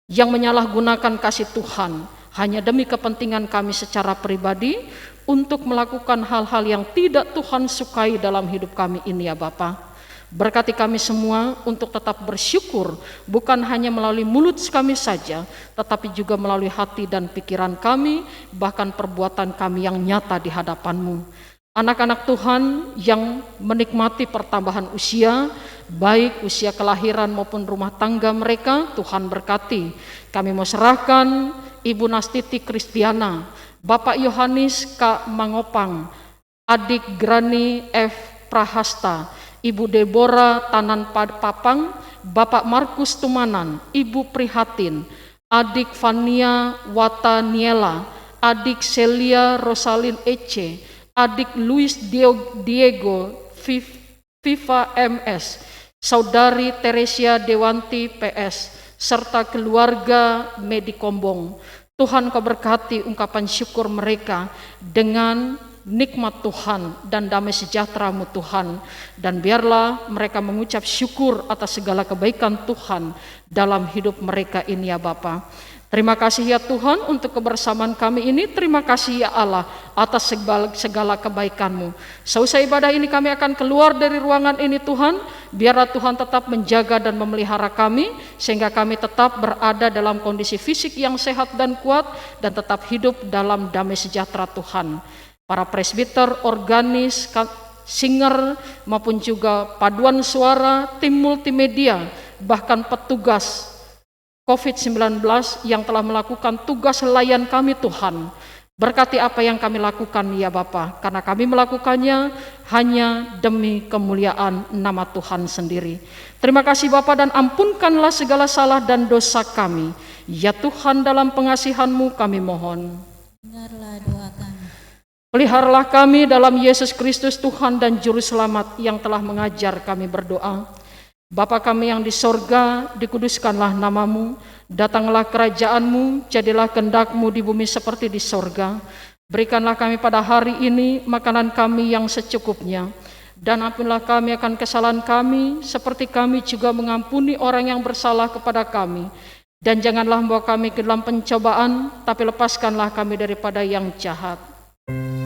yang menyalahgunakan kasih Tuhan hanya demi kepentingan kami secara pribadi untuk melakukan hal-hal yang tidak Tuhan sukai dalam hidup kami ini ya Bapa. Berkati kami semua untuk tetap bersyukur, bukan hanya melalui mulut kami saja, tetapi juga melalui hati dan pikiran kami, bahkan perbuatan kami yang nyata di hadapan-Mu. Anak-anak Tuhan yang menikmati pertambahan usia, baik usia kelahiran maupun rumah tangga mereka, Tuhan berkati. Kami mau serahkan Ibu Nastiti Kristiana, Bapak Yohanes K. Mangopang, Adik Grani F. Prahasta, Ibu Deborah Tanan Papang, Bapak Markus Tumanan, Ibu Prihatin, Adik Fania Wata Niela, Adik Celia Rosalin Ece, Adik Luis Diego Viva MS, Saudari Teresia Dewanti PS, serta keluarga Medikombong. Tuhan Kau berkati ungkapan syukur mereka dengan nikmat Tuhan dan damai sejahtera-Mu Tuhan, dan biarlah mereka mengucap syukur atas segala kebaikan Tuhan dalam hidup mereka ini ya Bapa. Terima kasih ya Tuhan untuk kebersamaan kami ini. Terima kasih ya Allah atas segala kebaikan-Mu. Seusai ibadah ini kami akan keluar dari ruangan ini Tuhan. Biarlah Tuhan tetap menjaga dan memelihara kami, sehingga kami tetap berada dalam kondisi fisik yang sehat dan kuat, dan tetap hidup dalam damai sejahtera Tuhan. Para presbiter, organis, singer, maupun juga paduan suara, tim multimedia, bahkan petugas COVID-19 yang telah melakukan tugas layan kami Tuhan. Berkati apa yang kami lakukan ya Bapa, karena kami melakukannya hanya demi kemuliaan nama Tuhan sendiri. Terima kasih Bapa, dan ampunkanlah segala salah dan dosa kami. Ya Tuhan, dalam pengasihan-Mu kami mohon. Dengarlah doa kami. Peliharalah kami dalam Yesus Kristus Tuhan dan Juru Selamat yang telah mengajar kami berdoa. Bapa kami yang di sorga, dikuduskanlah nama-Mu, datanglah kerajaan-Mu, jadilah kehendak-Mu di bumi seperti di sorga. Berikanlah kami pada hari ini makanan kami yang secukupnya, dan ampunilah kami akan kesalahan kami, seperti kami juga mengampuni orang yang bersalah kepada kami. Dan janganlah membawa kami ke dalam pencobaan, tapi lepaskanlah kami daripada yang jahat. Yang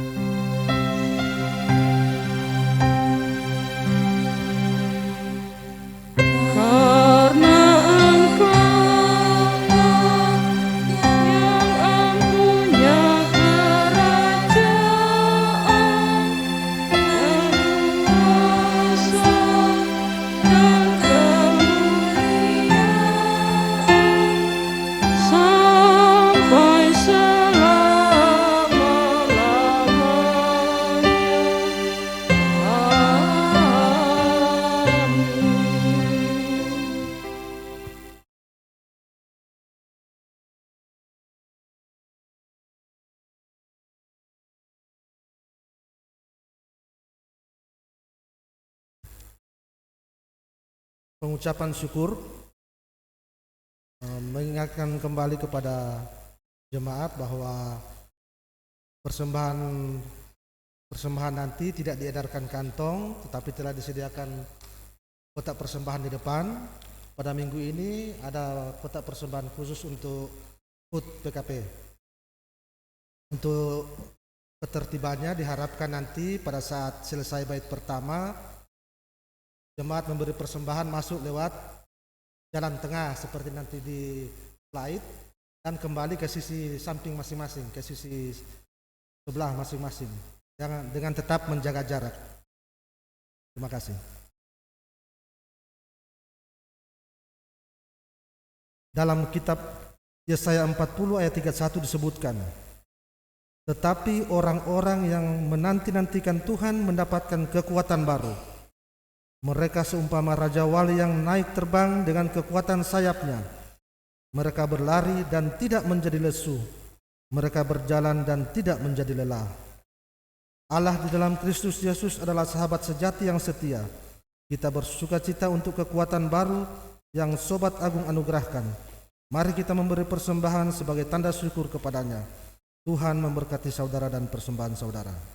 pengucapan syukur, mengingatkan kembali kepada jemaat bahwa persembahan nanti tidak diedarkan kantong, tetapi telah disediakan kotak persembahan di depan. Pada minggu ini ada kotak persembahan khusus untuk HUT PKP. Untuk ketertibannya diharapkan nanti pada saat selesai bait pertama, jemaat memberi persembahan masuk lewat jalan tengah seperti nanti di slide dan kembali ke sisi samping masing-masing, ke sisi sebelah masing-masing, dengan tetap menjaga jarak. Terima kasih. Dalam kitab Yesaya 40 ayat 31 disebutkan, tetapi orang-orang yang menanti-nantikan Tuhan mendapatkan kekuatan baru. Mereka seumpama raja wali yang naik terbang dengan kekuatan sayapnya. Mereka berlari dan tidak menjadi lesu. Mereka berjalan dan tidak menjadi lelah. Allah di dalam Kristus Yesus adalah sahabat sejati yang setia. Kita bersukacita untuk kekuatan baru yang Sobat Agung anugerahkan. Mari kita memberi persembahan sebagai tanda syukur kepadanya. Tuhan memberkati saudara dan persembahan saudara. Dalam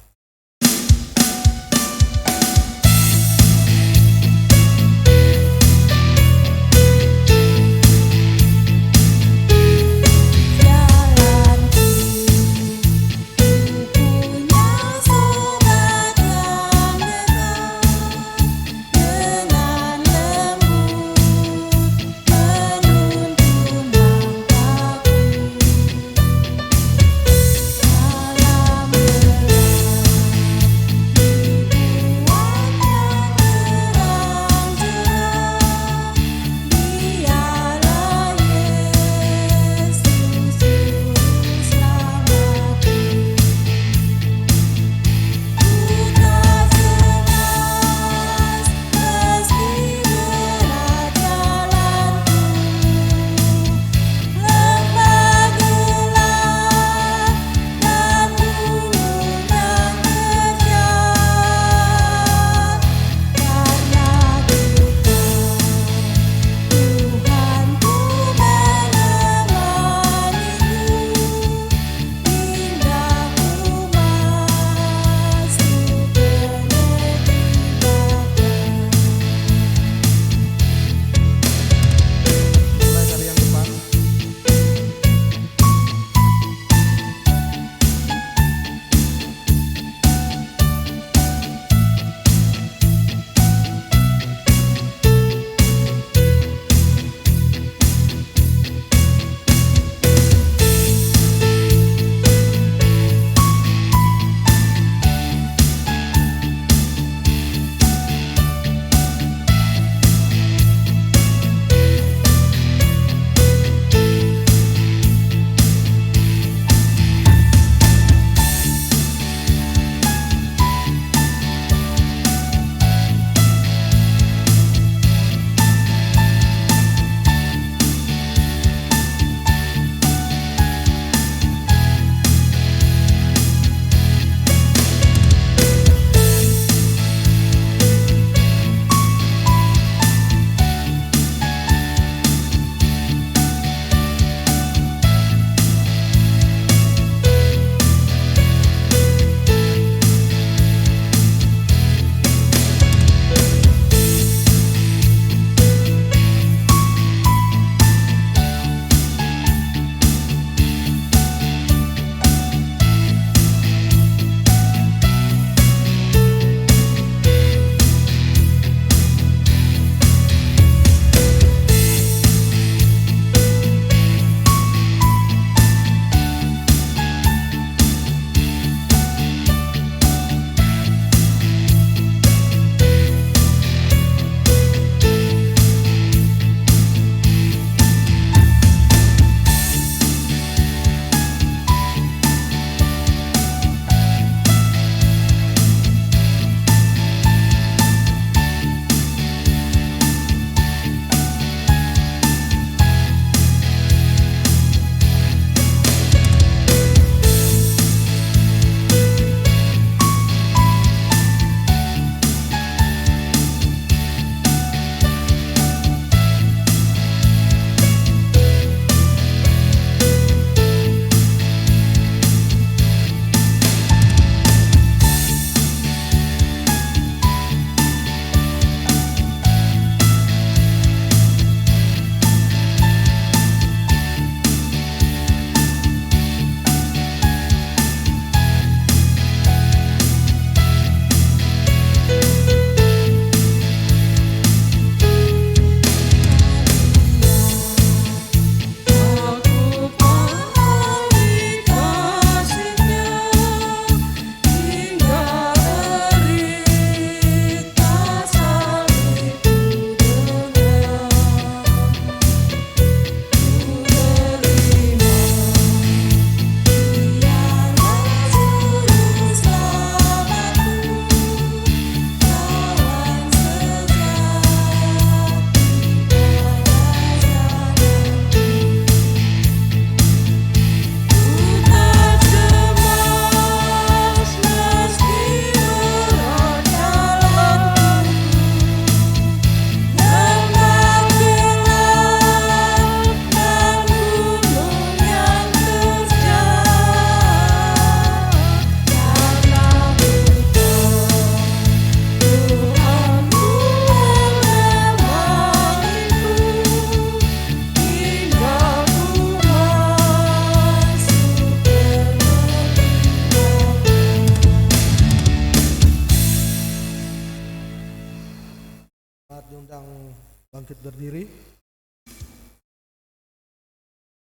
bangkit berdiri.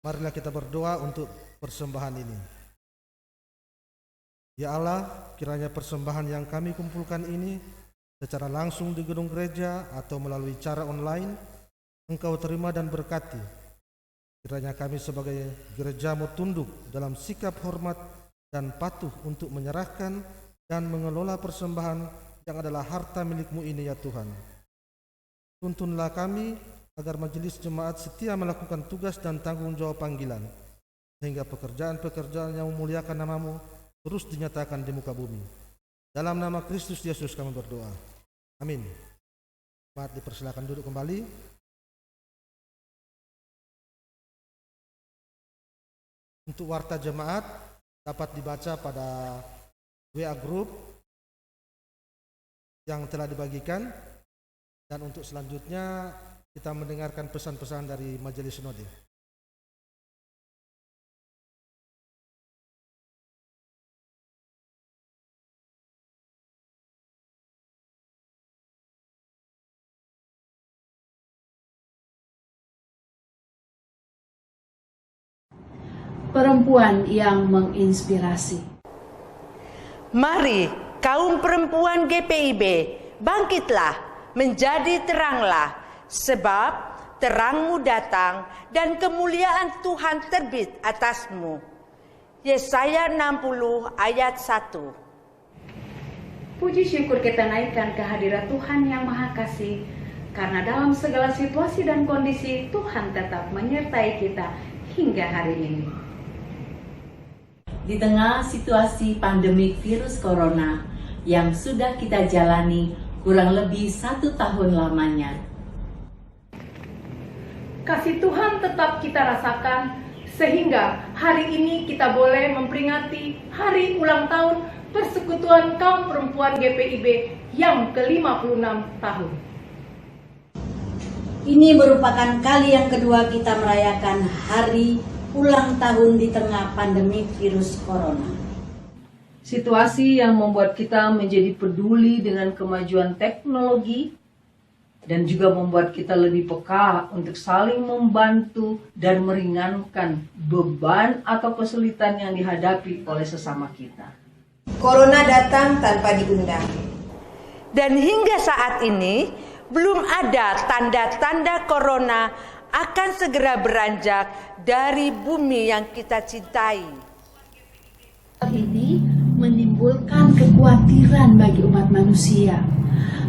Marilah kita berdoa untuk persembahan ini. Ya Allah, kiranya persembahan yang kami kumpulkan ini secara langsung di gedung gereja atau melalui cara online, Engkau terima dan berkati. Kiranya kami sebagai gerejamu tunduk dalam sikap hormat dan patuh untuk menyerahkan dan mengelola persembahan yang adalah harta milik-Mu ini ya Tuhan. Tuntunlah kami agar majelis jemaat setia melakukan tugas dan tanggung jawab panggilan, sehingga pekerjaan-pekerjaan yang memuliakan nama-Mu terus dinyatakan di muka bumi. Dalam nama Kristus Yesus kami berdoa. Amin. Jemaat dipersilakan duduk kembali. Untuk warta jemaat dapat dibaca pada WA Group yang telah dibagikan, dan untuk selanjutnya kita mendengarkan pesan-pesan dari Majelis Sinode. Perempuan yang menginspirasi. Mari kaum perempuan GPIB, bangkitlah, menjadi teranglah, sebab terangmu datang dan kemuliaan Tuhan terbit atasmu. Yesaya 60 ayat 1. Puji syukur kita naikkan kehadirat Tuhan yang Maha Kasih, karena dalam segala situasi dan kondisi Tuhan tetap menyertai kita hingga hari ini. Di tengah situasi pandemik virus corona yang sudah kita jalani kurang lebih 1 tahun lamanya, kasih Tuhan tetap kita rasakan, sehingga hari ini kita boleh memperingati hari ulang tahun Persekutuan Kaum Perempuan GPIB yang ke-56 tahun. Ini merupakan kali yang kedua kita merayakan hari ulang tahun di tengah pandemi virus corona. Situasi yang membuat kita menjadi peduli dengan kemajuan teknologi dan juga membuat kita lebih peka untuk saling membantu dan meringankan beban atau kesulitan yang dihadapi oleh sesama kita. Corona datang tanpa diundang. Dan hingga saat ini belum ada tanda-tanda corona akan segera beranjak dari bumi yang kita cintai. Ini menimbulkan kekhawatiran bagi umat manusia.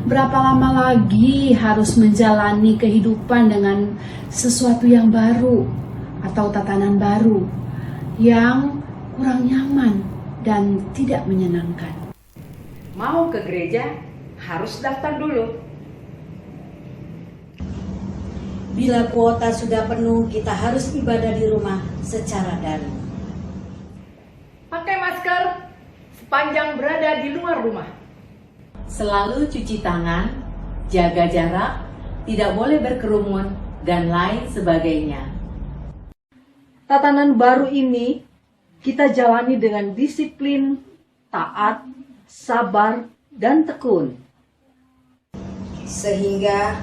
Berapa lama lagi harus menjalani kehidupan dengan sesuatu yang baru atau tatanan baru yang kurang nyaman dan tidak menyenangkan. Mau ke gereja harus daftar dulu. Bila kuota sudah penuh, kita harus ibadah di rumah secara daring. Pakai masker sepanjang berada di luar rumah. selalu cuci tangan, jaga jarak, tidak boleh berkerumun, dan lain sebagainya. Tatanan baru ini kita jalani dengan disiplin, taat, sabar, dan tekun. Sehingga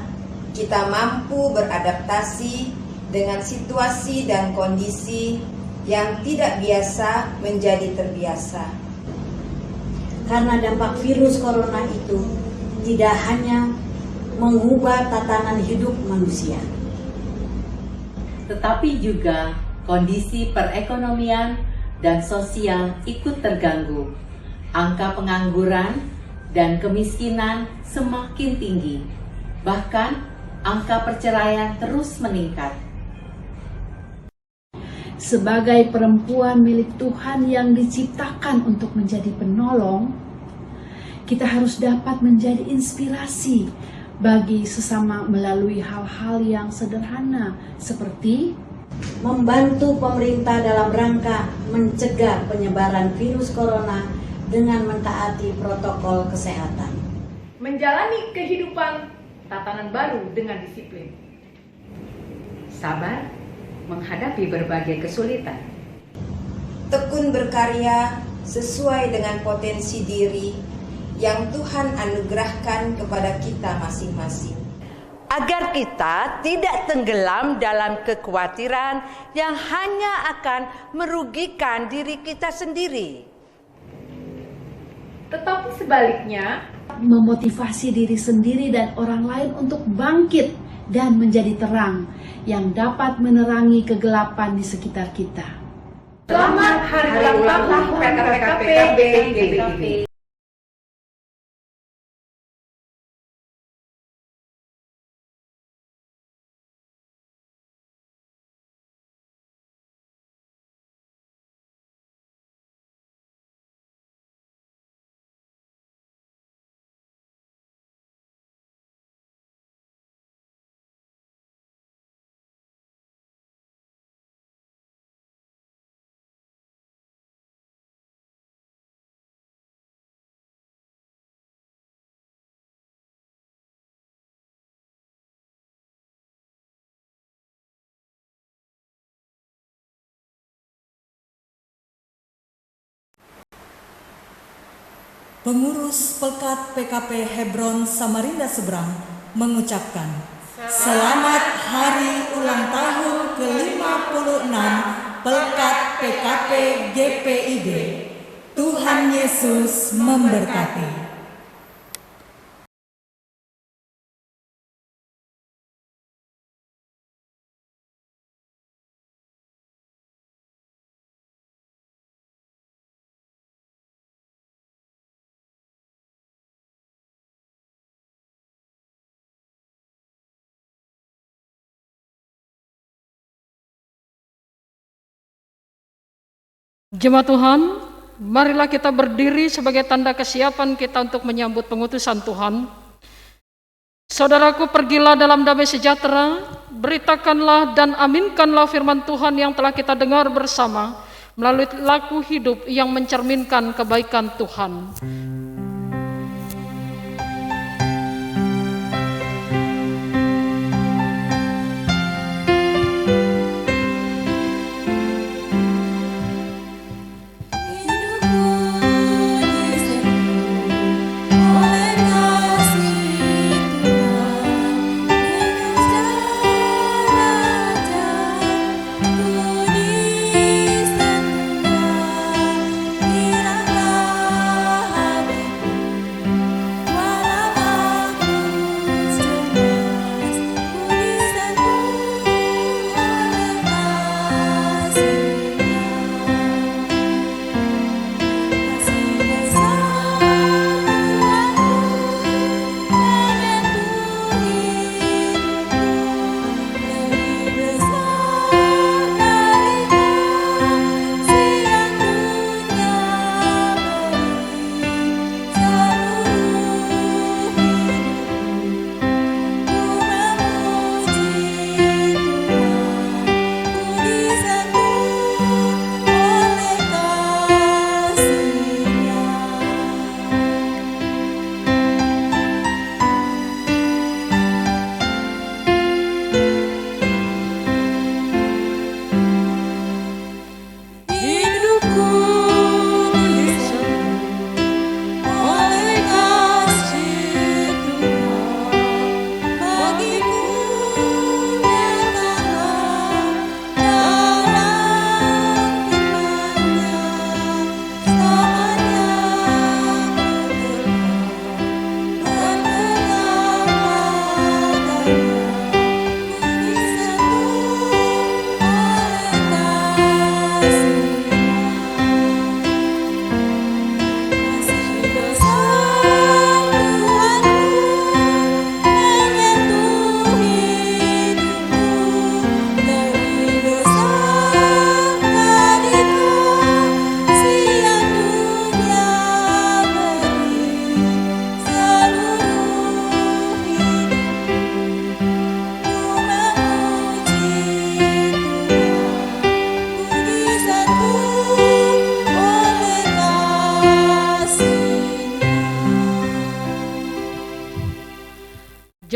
kita mampu beradaptasi dengan situasi dan kondisi yang tidak biasa menjadi terbiasa. Karena dampak virus corona itu tidak hanya mengubah tatanan hidup manusia, tetapi juga kondisi perekonomian dan sosial ikut terganggu. Angka pengangguran dan kemiskinan semakin tinggi. Bahkan angka perceraian terus meningkat. Sebagai perempuan milik Tuhan yang diciptakan untuk menjadi penolong, kita harus dapat menjadi inspirasi bagi sesama melalui hal-hal yang sederhana seperti membantu pemerintah dalam rangka mencegah penyebaran virus corona dengan mentaati protokol kesehatan. menjalani kehidupan tatanan baru dengan disiplin. Sabar menghadapi berbagai kesulitan. Tekun berkarya sesuai dengan potensi diri yang Tuhan anugerahkan kepada kita masing-masing. agar kita tidak tenggelam dalam kekhawatiran yang hanya akan merugikan diri kita sendiri. Tetapi sebaliknya, memotivasi diri sendiri dan orang lain untuk bangkit dan menjadi terang yang dapat menerangi kegelapan di sekitar kita. Selamat Hari Ulang Tahun PKP GPIB. Pengurus Pelkat PKP Hebron Samarinda Seberang mengucapkan Selamat Hari Ulang Tahun ke-56 Pelkat PKP GPIB. Tuhan Yesus memberkati. Jemaat Tuhan, marilah kita berdiri sebagai tanda kesiapan kita untuk menyambut pengutusan Tuhan. Saudaraku, pergilah dalam damai sejahtera, beritakanlah dan aminkanlah firman Tuhan yang telah kita dengar bersama melalui laku hidup yang mencerminkan kebaikan Tuhan.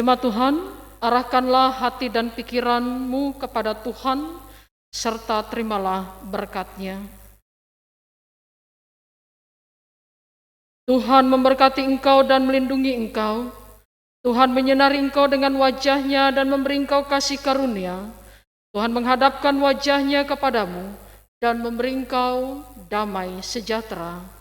Jemaat Tuhan, arahkanlah hati dan pikiranmu kepada Tuhan, serta terimalah berkat-Nya. Tuhan memberkati engkau dan melindungi engkau. Tuhan menyinari engkau dengan wajah-Nya dan memberi engkau kasih karunia. Tuhan menghadapkan wajah-Nya kepadamu dan memberi engkau damai sejahtera.